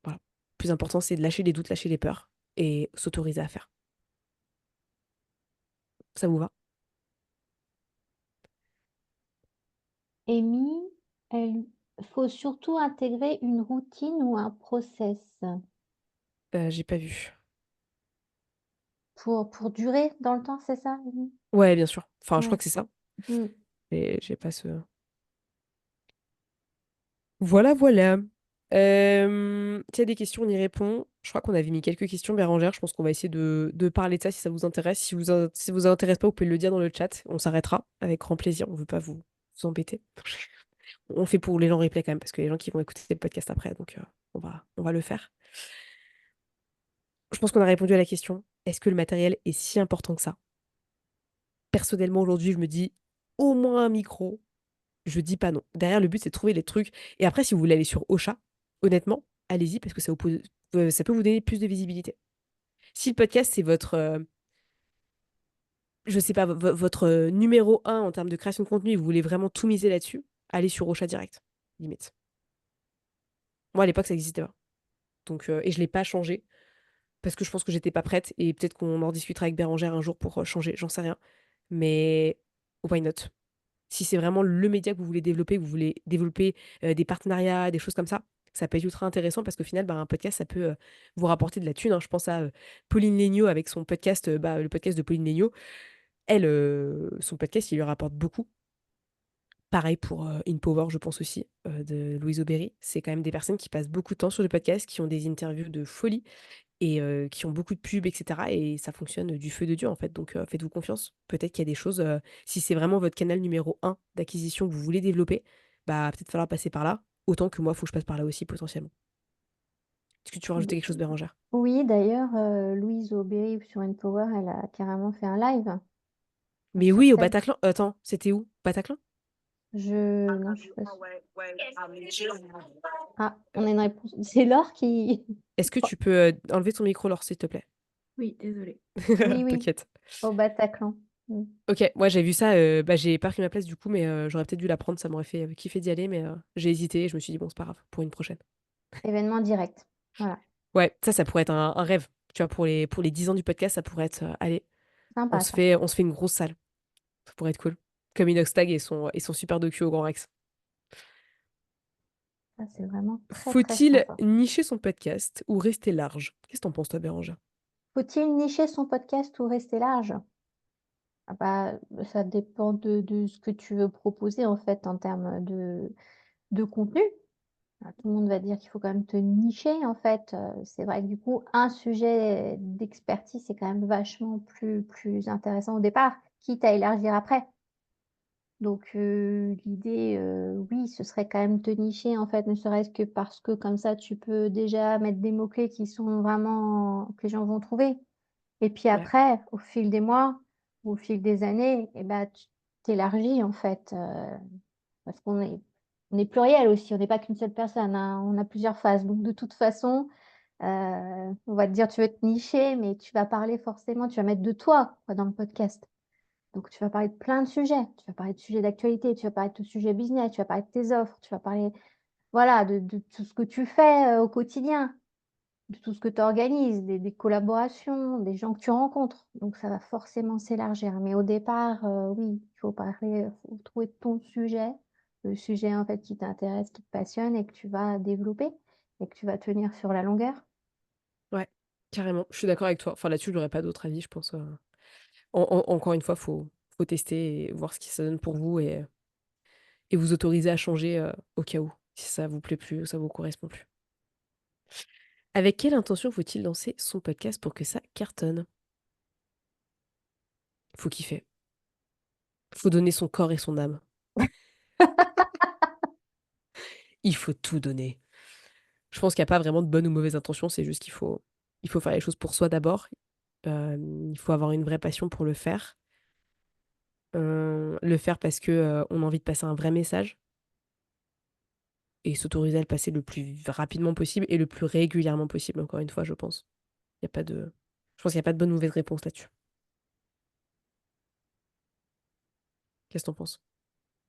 Voilà. Le plus important, c'est de lâcher les doutes, lâcher les peurs et s'autoriser à faire. Ça vous va?
Amy, il faut surtout intégrer une routine ou un process
J'ai pas vu.
pour durer dans le temps, c'est ça, Amy?
Ouais, bien sûr. Enfin, je crois
Ouais.
que c'est ça.
Mm.
Et j'ai pas ce. Voilà, voilà. S'il y a des questions, on y répond. Je crois qu'on avait mis quelques questions, Bérangère. Je pense qu'on va essayer de parler de ça si ça vous intéresse. Si vous intéresse pas, vous pouvez le dire dans le chat. On s'arrêtera avec grand plaisir. On veut pas vous embêter. On fait pour les gens replay quand même, parce que les gens qui vont écouter le podcast après, donc on va le faire. Je pense qu'on a répondu à la question. Est-ce que le matériel est si important que ça? Personnellement, aujourd'hui, je me dis au moins un micro. Je dis pas non. Derrière, le but, c'est de trouver les trucs. Et après, si vous voulez aller sur Ocha, honnêtement, allez-y parce que ça peut vous donner plus de visibilité. Si le podcast, c'est je sais pas, votre numéro un en termes de création de contenu et vous voulez vraiment tout miser là-dessus, allez sur Ocha direct, limite. Moi, à l'époque, ça n'existait pas. Donc, et je l'ai pas changé parce que je pense que j'étais pas prête et peut-être qu'on en discutera avec Bérangère un jour pour changer, j'en sais rien. Mais why not? Si c'est vraiment le média que vous voulez développer, que vous voulez développer des partenariats, des choses comme ça peut être ultra intéressant parce qu'au final, bah, un podcast, ça peut vous rapporter de la thune, hein. Je pense à Pauline Léniaud avec son podcast, le podcast de Pauline Léniaud. Elle, son podcast, il lui rapporte beaucoup. Pareil pour InPower, je pense aussi, de Louise Aubéry. C'est quand même des personnes qui passent beaucoup de temps sur le podcast, qui ont des interviews de folie et qui ont beaucoup de pubs, etc. Et ça fonctionne du feu de Dieu, en fait. Donc, faites-vous confiance. Peut-être qu'il y a des choses, si c'est vraiment votre canal numéro un d'acquisition que vous voulez développer, bah, peut-être falloir passer par là. Autant que moi, il faut que je passe par là aussi, potentiellement. Est-ce que tu veux rajouter quelque chose, Bérangère?
Oui, d'ailleurs, Louise Aubéry sur Empower, elle a carrément fait un live
Mais
sur
oui, au
scène.
Bataclan. Attends, c'était où? Bataclan?
Non, je suis pas sûre. Ah, on a une réponse. C'est Laure qui.
Est-ce que tu peux enlever ton micro, Laure, s'il te plaît?
Oui, désolée.
Oui, oui,
T'inquiète.
au Bataclan. Mm.
Ok, moi j'ai vu ça, bah, j'ai pas pris ma place du coup, mais j'aurais peut-être dû la prendre, ça m'aurait fait kiffer d'y aller, mais j'ai hésité et je me suis dit, bon, c'est pas grave, pour une prochaine.
Événement direct. Voilà.
Ouais, ça pourrait être un rêve. Tu vois, pour les 10 ans du podcast, ça pourrait être, allez, on
Sympa
se
ça.
fait, on se fait une grosse salle. Ça pourrait être cool. Comme Inoxtag et son super docu au Grand Rex.
Ça, c'est vraiment très, très
Faut-il
sympa.
nicher son podcast ou rester large? Qu'est-ce que t'en penses, toi, Bérangère?
Faut-il nicher son podcast ou rester large? Ah bah, ça dépend de ce que tu veux proposer en fait en termes de contenu. Ah, tout le monde va dire qu'il faut quand même te nicher en fait. C'est vrai que du coup, un sujet d'expertise, c'est quand même vachement plus intéressant au départ, quitte à élargir après. Donc, l'idée, oui, ce serait quand même te nicher en fait, ne serait-ce que parce que comme ça, tu peux déjà mettre des mots-clés qui sont vraiment que les gens vont trouver. Et puis
Ouais,
après, au fil des mois, au fil des années, et bah, tu t'élargis en fait, parce qu'on est pluriel aussi, on n'est pas qu'une seule personne, hein, on a plusieurs phases. Donc de toute façon, on va te dire: «Tu veux te nicher», mais tu vas parler forcément, tu vas mettre de toi, quoi, dans le podcast. Donc tu vas parler de plein de sujets. Tu vas parler de sujets d'actualité, tu vas parler de ton sujet business, tu vas parler de tes offres, tu vas parler, voilà, de tout ce que tu fais, au quotidien, de tout ce que tu organises, des collaborations, des gens que tu rencontres. Donc ça va forcément s'élargir. Mais au départ, oui, il faut parler, faut trouver ton sujet, le sujet en fait qui t'intéresse, qui te passionne et que tu vas développer et que tu vas tenir sur la longueur.
ouais, carrément. Je suis d'accord avec toi. Enfin, là-dessus, j'aurais pas d'autre avis, je pense. Encore une fois, faut tester et voir ce qui se donne pour vous et vous autoriser à changer au cas où, si ça vous plaît plus ou ça vous correspond plus. Avec quelle intention faut-il lancer son podcast pour que ça cartonne? Faut kiffer. Faut donner son corps et son âme. Il faut tout donner. Je pense qu'il y a pas vraiment de bonne ou mauvaise intention, c'est juste qu'il faut faire les choses pour soi d'abord. Il faut avoir une vraie passion pour le faire. Le faire parce que, on a envie de passer un vrai message et s'autoriser à le passer le plus rapidement possible et le plus régulièrement possible, encore une fois, je pense. Il y a pas de je pense qu'il y a pas de bonne ou mauvaise réponse là-dessus. Qu'est-ce que tu en penses?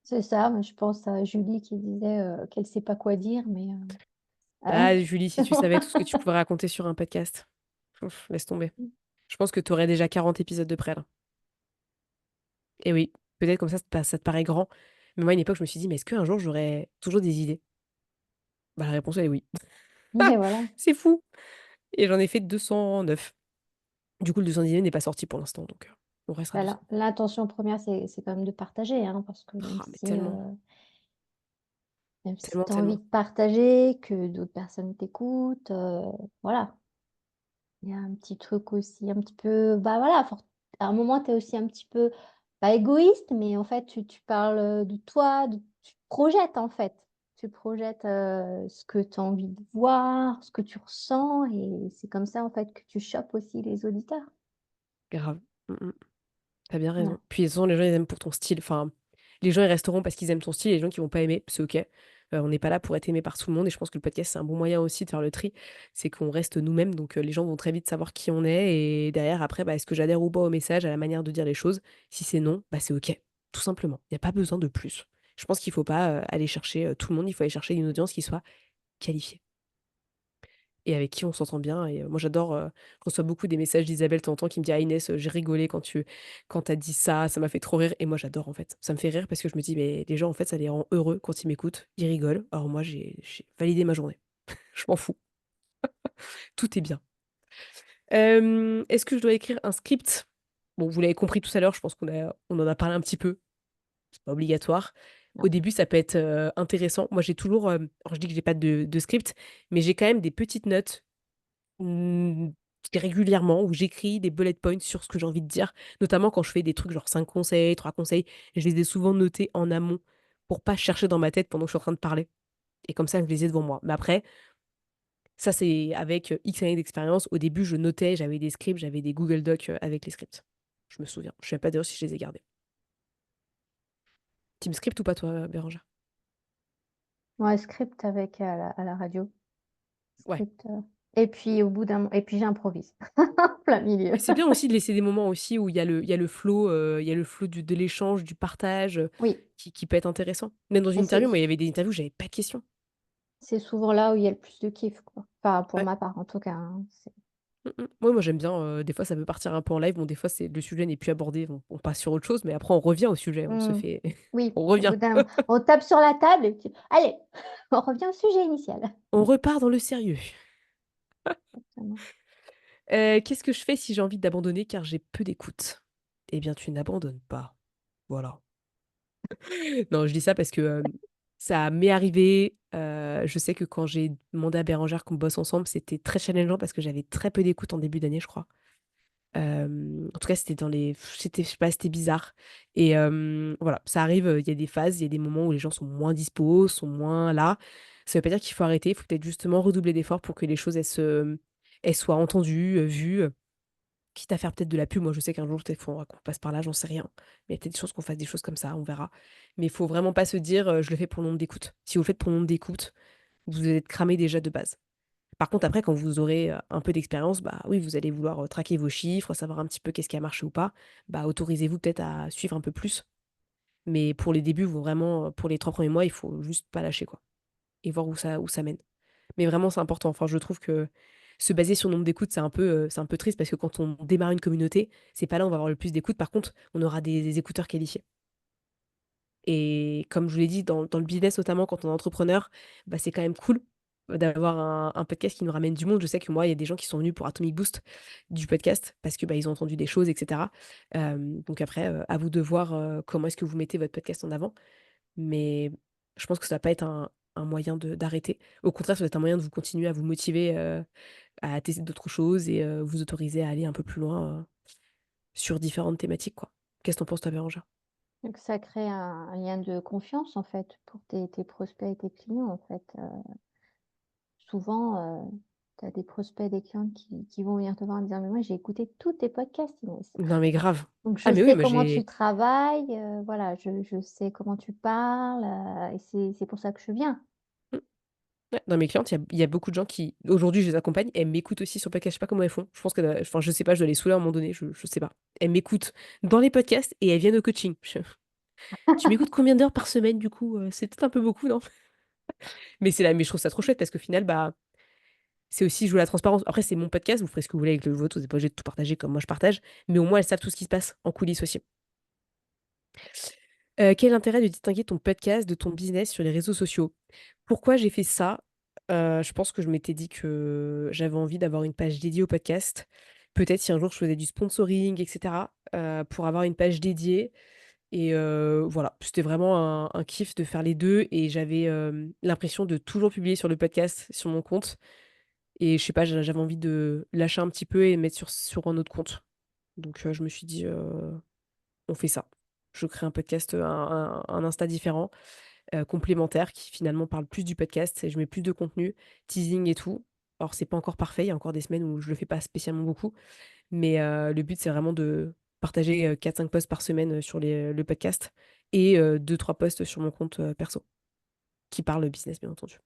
C'est ça, moi je pense à Julie qui disait, qu'elle sait pas quoi dire, mais
Ah Julie, si tu savais tout ce que tu pouvais raconter sur un podcast. Ouf, laisse tomber. Je pense que tu aurais déjà 40 épisodes de près là. Et oui, peut-être comme ça te paraît grand, mais moi à une époque je me suis dit: «Mais est-ce qu'un jour j'aurai toujours des idées?» Bah, la réponse elle est oui.
Et voilà.
C'est fou! Et j'en ai fait 209. Du coup le 210e n'est pas sorti pour l'instant donc on restera
Bah,
200.
l'intention première, c'est quand même de partager, hein, parce que
Ah mais tellement,
même si
tellement,
tu as envie
tellement.
de partager, que d'autres personnes t'écoutent, voilà. Il y a un petit truc aussi un petit peu, bah, voilà, à un moment, tu es aussi un petit peu, pas égoïste, mais en fait, tu parles, de toi, tu te projettes, en fait. Tu projettes, ce que tu as envie de voir, ce que tu ressens et c'est comme ça, en fait, que tu chopes aussi les auditeurs.
Grave. Tu bien raison.
Voilà.
Puis de toute façon les gens ils aiment pour ton style, enfin, les gens ils resteront parce qu'ils aiment ton style et les gens qui vont pas aimer, c'est OK. On n'est pas là pour être aimé par tout le monde et je pense que le podcast, c'est un bon moyen aussi de faire le tri. C'est qu'on reste nous-mêmes, donc les gens vont très vite savoir qui on est et derrière après, bah, est-ce que j'adhère ou pas au message, à la manière de dire les choses? Si c'est non, bah, c'est OK, tout simplement. Il y a pas besoin de plus. Je pense qu'il faut pas, aller chercher, tout le monde, il faut aller chercher une audience qui soit qualifiée et avec qui on s'entend bien et moi j'adore, je reçois beaucoup des messages d'Isabelle de temps en temps qui me dit: «Ah Inès, j'ai rigolé quand tu as dit ça, ça m'a fait trop rire» et moi j'adore en fait. Ça me fait rire parce que je me dis: «Mais les gens en fait ça les rend heureux quand ils m'écoutent, ils rigolent». Alors moi j'ai validé ma journée. Je m'en fous, tout est bien. Est-ce que je dois écrire un script? Bon, vous l'avez compris tout à l'heure, je pense qu'on en a parlé un petit peu, c'est pas obligatoire. Au
Non.
début, ça peut être, intéressant. Moi j'ai toujours, alors je dis que j'ai pas de script, mais j'ai quand même des petites notes. Mmh, régulièrement où j'écris des bullet points sur ce que j'ai envie de dire, notamment quand je fais des trucs genre 5 conseils, 3 conseils, je les ai souvent notés en amont pour pas chercher dans ma tête pendant que je suis en train de parler et comme ça je les ai devant moi. Mais après, ça c'est avec, X années d'expérience. Au début, je notais, j'avais des scripts, j'avais des Google Docs, avec les scripts. Je me souviens. Je sais pas d'ailleurs si je les ai gardés. Team script ou pas toi, Bérangère?
Ouais, script avec à la radio.
Ouais.
Script, et puis au bout d'un mo et puis j'improvise en plein milieu.
Mais c'est bien aussi de laisser des moments aussi où il y a le flow, il y a le flow de l'échange, du partage,
Oui,
qui peut être intéressant. Même dans une
et c'est
interview, moi, il y avait des interviews où j'avais pas de questions.
c'est souvent là où il y a le plus de kiff, quoi. Enfin, pour
Ouais.
ma part en tout cas, hein, c'est
Ouais, moi j'aime bien, des fois ça peut partir un peu en live. Bon, des fois c'est le sujet n'est plus abordé, on passe sur autre chose, mais après on revient au sujet, on se
mmh.
fait
Oui,
on
au
revient.
bout d'un on tape sur la table et puis: «Allez, on revient au sujet initial».
On repart dans le sérieux.
Exactement.
Qu'est-ce que je fais si j'ai envie d'abandonner car j'ai peu d'écoute? Eh bien, tu n'abandonnes pas. Voilà. Non, je dis ça parce que, ça m'est arrivé, je sais que quand j'ai demandé à Bérangère qu'on bosse ensemble, c'était très challengeant parce que j'avais très peu d'écoute en début d'année, je crois. En tout cas, c'était dans les c'était je sais pas, c'était bizarre et voilà, ça arrive, il y a des phases, il y a des moments où les gens sont moins dispo, sont moins là. Ça veut pas dire qu'il faut arrêter, il faut peut-être justement redoubler d'efforts pour que les choses, elles soient entendues, vues, quitte à faire peut-être de la pub. Moi, je sais qu'un jour, peut-être, faudra qu'on passe par là, j'en sais rien. Mais il y a peut-être des choses qu'on fasse des choses comme ça, on verra. Mais il faut vraiment pas se dire, «Je le fais pour le nombre d'écoutes». Si vous le faites pour le nombre d'écoutes, vous allez être cramé déjà de base. Par contre, après, quand vous aurez, un peu d'expérience, bah, oui, vous allez vouloir, traquer vos chiffres, savoir un petit peu qu'est-ce qui a marché ou pas. Bah, autorisez-vous peut-être à suivre un peu plus. Mais pour les débuts, vous vraiment, pour les 3 premiers mois, il faut juste pas lâcher, quoi et voir où ça mène. Mais vraiment, c'est important. Enfin, je trouve que se baser sur le nombre d'écoutes, c'est un peu triste parce que quand on démarre une communauté, c'est pas là où on va avoir le plus d'écoutes. Par contre, on aura des écouteurs qualifiés. Et comme je vous l'ai dit, dans le business, notamment quand on est entrepreneur, bah, c'est quand même cool d'avoir un podcast qui nous ramène du monde. Je sais que moi, il y a des gens qui sont venus pour Atomic Boost du podcast parce que, bah, ils ont entendu des choses et cetera. Donc après, à vous de voir, comment est-ce que vous mettez votre podcast en avant. Mais je pense que ça va pas être un moyen de d'arrêter. Au contraire, ça va être un moyen de vous continuer à vous motiver, à tester d'autres choses et vous autoriser à aller un peu plus loin, sur différentes thématiques, quoi. Qu'est-ce que tu en penses toi, Bérangère?
Donc ça crée un lien de confiance en fait pour tes prospects et tes clients en fait, souvent, tu as des prospects, des clients qui vont venir te voir en disant: «Mais moi j'ai écouté tous tes podcasts Inès,
Non, mais grave.
donc
Ah
je
mais oui,
sais
moi
comment tu
j'ai
travailles, voilà, je sais comment tu parles, et c'est pour ça que je viens».
mmh, ouais, dans mes clientes, il y a beaucoup de gens qui aujourd'hui, je les accompagne, elles m'écoutent aussi sur le podcast. Je sais pas comment elles font. Je pense que, enfin, je sais pas, je dois les saouler à un moment donné, je sais pas. Elles m'écoutent dans les podcasts et elles viennent au coaching. Tu m'écoutes combien d'heures par semaine du coup? C'est peut-être un peu beaucoup, non? Mais je trouve ça trop chouette parce qu'au final, bah, c'est aussi jouer la transparence. Après, c'est mon podcast, vous ferez ce que vous voulez avec le vôtre, vous êtes pas obligé de tout partager comme moi je partage, mais au moins elles savent tout ce qui se passe en coulisses aussi. Quel est l'intérêt de distinguer ton podcast de ton business sur les réseaux sociaux? Pourquoi j'ai fait ça? Je pense que je m'étais dit que j'avais envie d'avoir une page dédiée au podcast. Peut-être si un jour je faisais du sponsoring et cetera, pour avoir une page dédiée et voilà. C'était vraiment un kiff de faire les 2 et j'avais, l'impression de toujours publier sur le podcast, sur mon compte et je sais pas, j'avais envie de lâcher un petit peu et mettre sur un autre compte. Donc je me suis dit, «On fait ça». Je crée un podcast, un Insta différent, complémentaire qui finalement parle plus du podcast et je mets plus de contenu, teasing et tout. Alors c'est pas encore parfait, il y a encore des semaines où je le fais pas spécialement beaucoup, mais le but c'est vraiment de partager, 4-5 posts par semaine, sur le podcast et 2-3 posts sur mon compte, perso, qui parlent business bien entendu.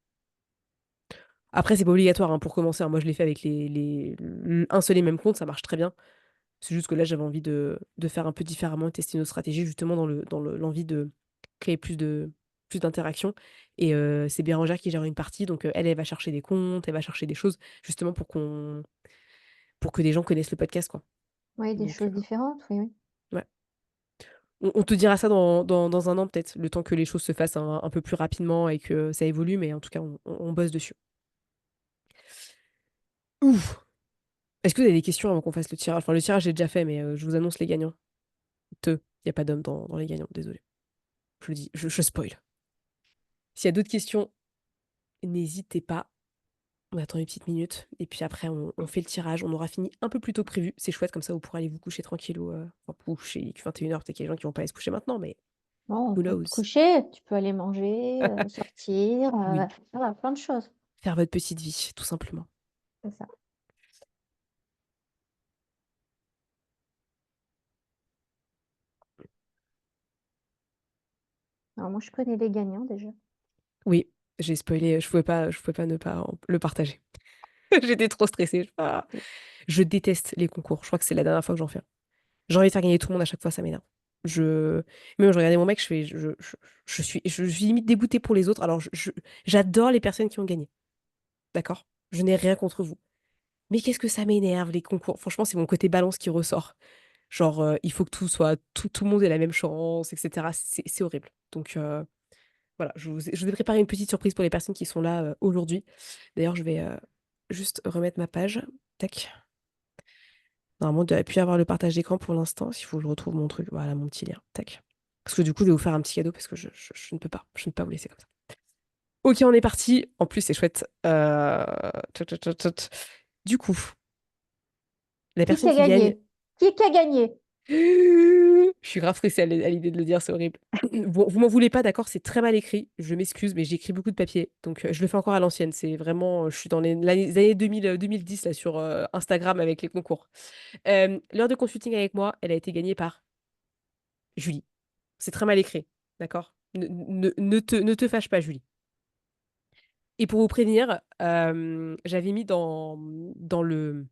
Après c'est pas obligatoire, hein, pour commencer, hein. Moi je l'ai fait avec un seul et même compte, ça marche très bien. C'est juste que là, j'avais envie de faire un peu différemment et tester nos stratégies justement l'envie de créer plus d'interactions et c'est Bérangère qui gère une partie donc elle va chercher des comptes, elle va chercher des choses justement pour que des gens connaissent le podcast, quoi.
Oui, des
Donc
choses différentes, oui, oui.
ouais. On te dira ça dans 1 an peut-être, le temps que les choses se fassent un peu plus rapidement et que ça évolue, mais en tout cas, on bosse dessus. Ouf! Est-ce que vous avez des questions avant qu'on fasse le tirage? Enfin, le tirage, j'ai déjà fait, mais je vous annonce les gagnants. Il y a pas d'homme dans les gagnants, désolée. Je le dis, je spoil. S'il y a d'autres questions, n'hésitez pas. On attend une petite minute et puis après on fait le tirage. On aura fini un peu plus tôt que prévu. C'est chouette comme ça vous pourrez aller vous coucher tranquillou, enfin vous coucher, il est que 21:00, peut-être qu'il y a des gens qui vont pas aller se coucher maintenant, mais
Bon, on
who
peut te
knows?
coucher, tu peux aller manger, sortir,
Oui,
voilà, plein de choses.
faire votre petite vie, tout simplement.
C'est ça. Alors moi, je connais les gagnants déjà.
Oui. J'ai spoilé, je pouvais pas ne pas le partager. J'étais trop stressée. Je déteste les concours. Je crois que c'est la dernière fois que j'en fais un. J'ai envie de faire gagner tout le monde à chaque fois, ça m'énerve. Je... Même je regardais mon mec, je suis limite dégoûtée pour les autres. Alors, j'adore les personnes qui ont gagné. D'accord? Je n'ai rien contre vous. Mais qu'est-ce que ça m'énerve, les concours. Franchement, c'est mon côté balance qui ressort. Genre, il faut que tout le monde ait la même chance, etc. C'est horrible. Donc, voilà, je vous ai préparé une petite surprise pour les personnes qui sont là aujourd'hui. D'ailleurs, je vais juste remettre ma page. Tac. Normalement, il devrait plus y avoir le partage d'écran pour l'instant. S'il faut que je retrouve mon truc. Voilà, mon petit lien. Tac. Parce que du coup, je vais vous faire un petit cadeau parce que je ne peux pas. Je ne peux pas vous laisser comme ça. Ok, on est parti. En plus, c'est chouette. Tut, tut, tut, tut. Du coup, la
Qui
personne
a
qui gagne.
gagné? Qui a gagné?
Je suis grave stressée à l'idée de le dire, c'est horrible. Bon, vous m'en voulez pas, d'accord, c'est très mal écrit. Je m'excuse, mais j'ai écrit beaucoup de papier. Donc, je le fais encore à l'ancienne. C'est vraiment. Je suis dans les années 2000, 2010 là, sur Instagram avec les concours. L'heure de consulting avec moi, elle a été gagnée par Julie. C'est très mal écrit, d'accord? Ne te fâche pas, Julie. Et pour vous prévenir, j'avais mis dans le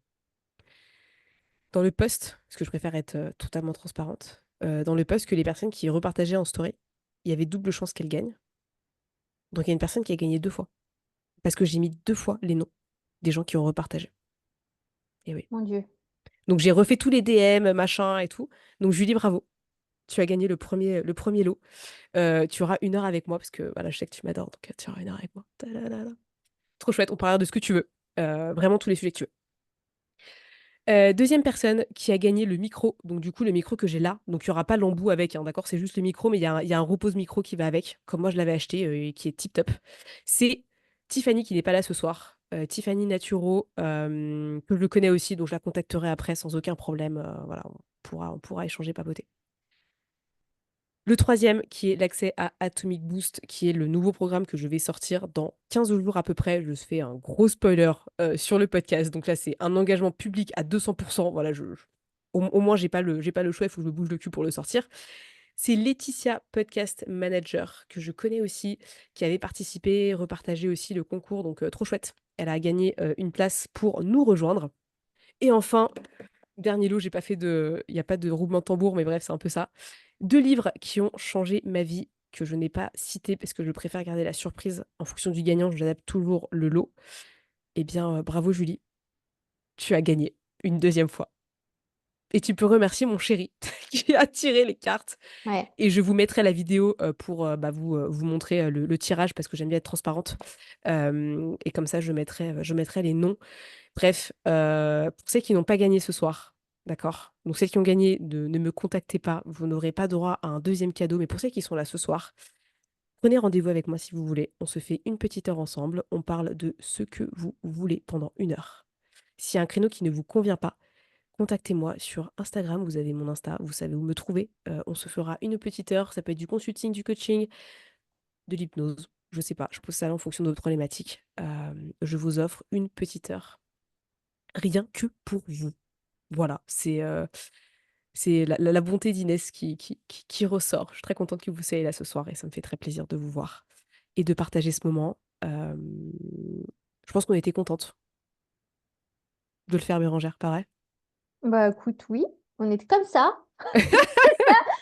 post, parce que je préfère être totalement transparente, dans le post que les personnes qui repartageaient en story, il y avait double chance qu'elles gagnent. Donc il y a une personne qui a gagné 2 fois. Parce que j'ai mis 2 fois les noms des gens qui ont repartagé. Et oui.
Mon Dieu.
Donc j'ai refait tous les DM, machin et tout. Donc Julie, bravo. Tu as gagné le premier lot. Tu auras 1 heure avec moi, parce que voilà, je sais que tu m'adores, donc tu auras 1 heure avec moi. Ta-da-da-da. Trop chouette, on parlera de ce que tu veux. Vraiment tous les sujets que tu veux. Deuxième personne qui a gagné le micro, donc du coup le micro que j'ai là, donc il n'y aura pas l'embout avec, hein, d'accord, c'est juste le micro, mais il y a un repose micro qui va avec, comme moi je l'avais acheté et qui est tip top. C'est Tiffany qui n'est pas là ce soir. Tiffany Naturo, que je connais aussi, donc je la contacterai après sans aucun problème. Voilà, on pourra échanger, papoter. Le troisième, qui est l'accès à Atomic Boost, qui est le nouveau programme que je vais sortir dans 15 jours à peu près. Je fais un gros spoiler sur le podcast. Donc là, c'est un engagement public à 200%. Voilà, au moins, j'ai pas le choix, il faut que je me bouge le cul pour le sortir. C'est Laetitia, podcast manager, que je connais aussi, qui avait participé, repartagé aussi le concours. Donc, trop chouette. Elle a gagné une place pour nous rejoindre. Et enfin, dernier lot, j'ai pas fait de. Il n'y a pas de roulement de tambour, mais bref, c'est un peu ça. 2 livres qui ont changé ma vie, que je n'ai pas cités parce que je préfère garder la surprise. En fonction du gagnant, j'adapte toujours le lot. Eh bien, bravo Julie, tu as gagné une deuxième fois. Et tu peux remercier mon chéri qui a tiré les cartes.
Ouais.
Et je vous mettrai la vidéo pour bah, vous montrer le tirage parce que j'aime bien être transparente. Et comme ça, je mettrai les noms. Bref, pour celles qui n'ont pas gagné ce soir, d'accord? Donc celles qui ont gagné, ne me contactez pas, vous n'aurez pas droit à un deuxième cadeau, mais pour celles qui sont là ce soir, prenez rendez-vous avec moi si vous voulez. On se fait une petite heure ensemble, on parle de ce que vous voulez pendant 1 heure. S'il y a un créneau qui ne vous convient pas, contactez-moi sur Instagram, vous avez mon Insta, vous savez où me trouver. On se fera une petite heure, ça peut être du consulting, du coaching, de l'hypnose, je sais pas, je pose ça là en fonction de votre problématique. Je vous offre une petite heure, rien que pour vous. Voilà, c'est la bonté d'Inès qui ressort. Je suis très contente que vous soyez là ce soir et ça me fait très plaisir de vous voir et de partager ce moment. Je pense qu'on était contente de le faire, Bérangère, pareil.
Bah écoute, oui, on était comme ça.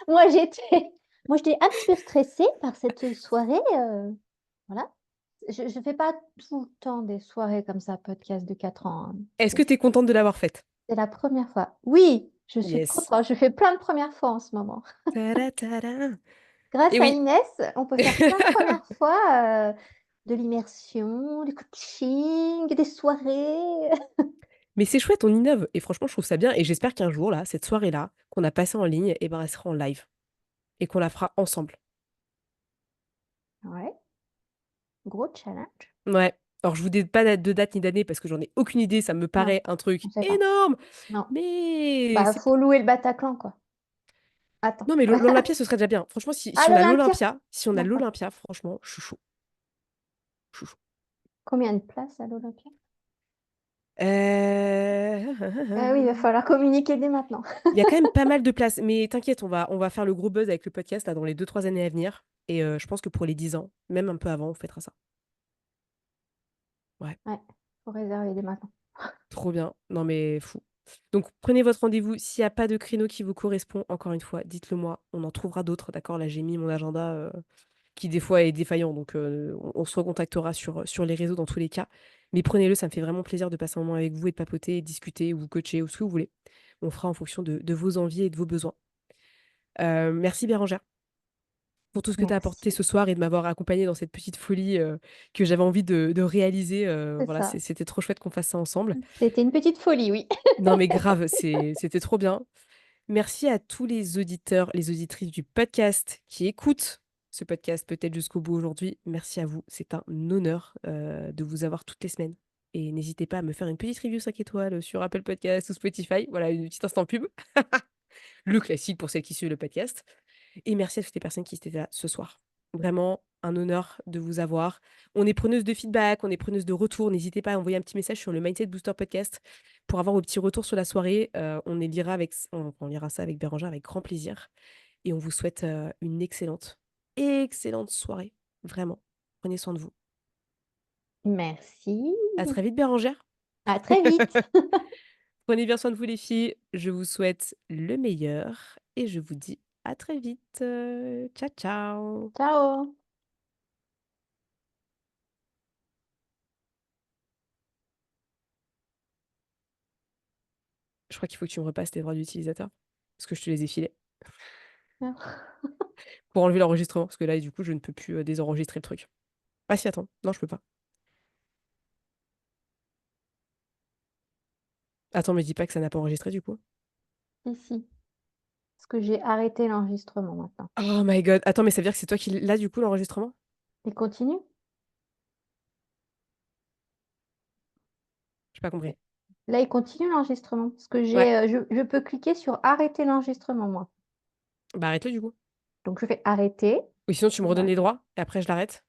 Moi, j'étais moi, j'étais un petit peu stressée par cette soirée. Voilà. Je ne fais pas tout le temps des soirées comme ça, podcast de 4 ans, hein.
Est-ce que tu es contente de l'avoir faite?
C'est la première fois. Oui, je suis
Yes.
contente. Je fais plein de premières fois en ce moment.
Tada, tada. Et
Grâce à
oui.
Inès, on peut faire plein de premières fois, de l'immersion, du coaching, des soirées.
Mais c'est chouette, on innove. Et franchement, je trouve ça bien. Et j'espère qu'un jour, là, cette soirée-là, qu'on a passée en ligne, eh ben, elle sera en live. Et qu'on la fera ensemble.
Ouais, gros challenge.
Ouais. Alors, je vous dis pas de date ni d'année parce que j'en ai aucune idée. Ça me
Non,
paraît un truc
on sait pas.
énorme.
Non.
Mais
Bah,
c'est.
faut louer le Bataclan, quoi. Attends.
Non, mais l'Olympia, ce serait déjà bien. Franchement, si,
À
si on a
l'Olympia.
l'Olympia, si on a
D'accord.
l'Olympia, franchement, je suis chaud. Je suis chaud.
Combien de places à l'Olympia?
Euh,
Ah oui, il va falloir communiquer dès maintenant.
Il y a quand même pas mal de places. Mais t'inquiète, on va faire le gros buzz avec le podcast là, dans les 2, 3 années à venir. Et je pense que pour les 10 ans, même un peu avant, on fêtera ça. Ouais,
Ouais, faut réserver dès maintenant.
trop bien. Non mais fou. Donc prenez votre rendez-vous. S'il y a pas de créneau qui vous correspond, encore une fois, dites-le moi. On en trouvera d'autres, d'accord? Là, j'ai mis mon agenda, qui des fois est défaillant, donc on se recontactera sur les réseaux dans tous les cas. Mais prenez-le, ça me fait vraiment plaisir de passer un moment avec vous et de papoter et de discuter ou vous coacher ou ce que vous voulez. On fera en fonction de vos envies et de vos besoins. Merci Bérangère pour tout ce que tu as apporté
Merci,
ce soir et de m'avoir accompagnée dans cette petite folie, que j'avais envie de réaliser,
c'est
voilà,
ça.
c'était trop chouette qu'on fasse ça ensemble.
C'était une petite folie, oui.
Non mais grave, c'était trop bien. Merci à tous les auditeurs, les auditrices du podcast qui écoutent ce podcast peut-être jusqu'au bout aujourd'hui. Merci à vous. C'est un honneur de vous avoir toutes les semaines. Et n'hésitez pas à me faire une petite review 5 étoiles sur Apple Podcast ou Spotify. Voilà, une petite instant pub. Le classique pour celles qui suivent le podcast. Et merci à toutes les personnes qui étaient là ce soir. Vraiment un honneur de vous avoir. On est preneuse de feedback, on est preneuse de retour. N'hésitez pas à envoyer un petit message sur le Mindset Booster Podcast pour avoir vos petits retours sur la soirée. On lira ça avec Bérangère avec grand plaisir. Et on vous souhaite une excellente soirée. Vraiment. Prenez soin de vous.
Merci.
À très vite, Bérangère.
À très vite.
Prenez bien soin de vous, les filles. Je vous souhaite le meilleur et je vous dis à très vite. Ciao, ciao.
Ciao.
Je crois qu'il faut que tu me repasses tes droits d'utilisateur parce que je te les ai filés pour enlever l'enregistrement parce que là, du coup, je ne peux plus désenregistrer le truc. Ah si, attends. Non, je peux pas. Attends, mais dis pas que ça n'a pas enregistré du coup.
Si, si. Parce que j'ai arrêté l'enregistrement maintenant.
Oh my god. Attends, mais ça veut dire que c'est toi qui l'as du coup l'enregistrement?
Il continue?
J'ai pas compris.
Là, il continue l'enregistrement. Parce que
Ouais.
je peux cliquer sur arrêter l'enregistrement, moi.
Bah arrête-le du coup.
Donc, je fais arrêter.
Ou sinon tu me redonnes
Voilà.
les droits et après je l'arrête.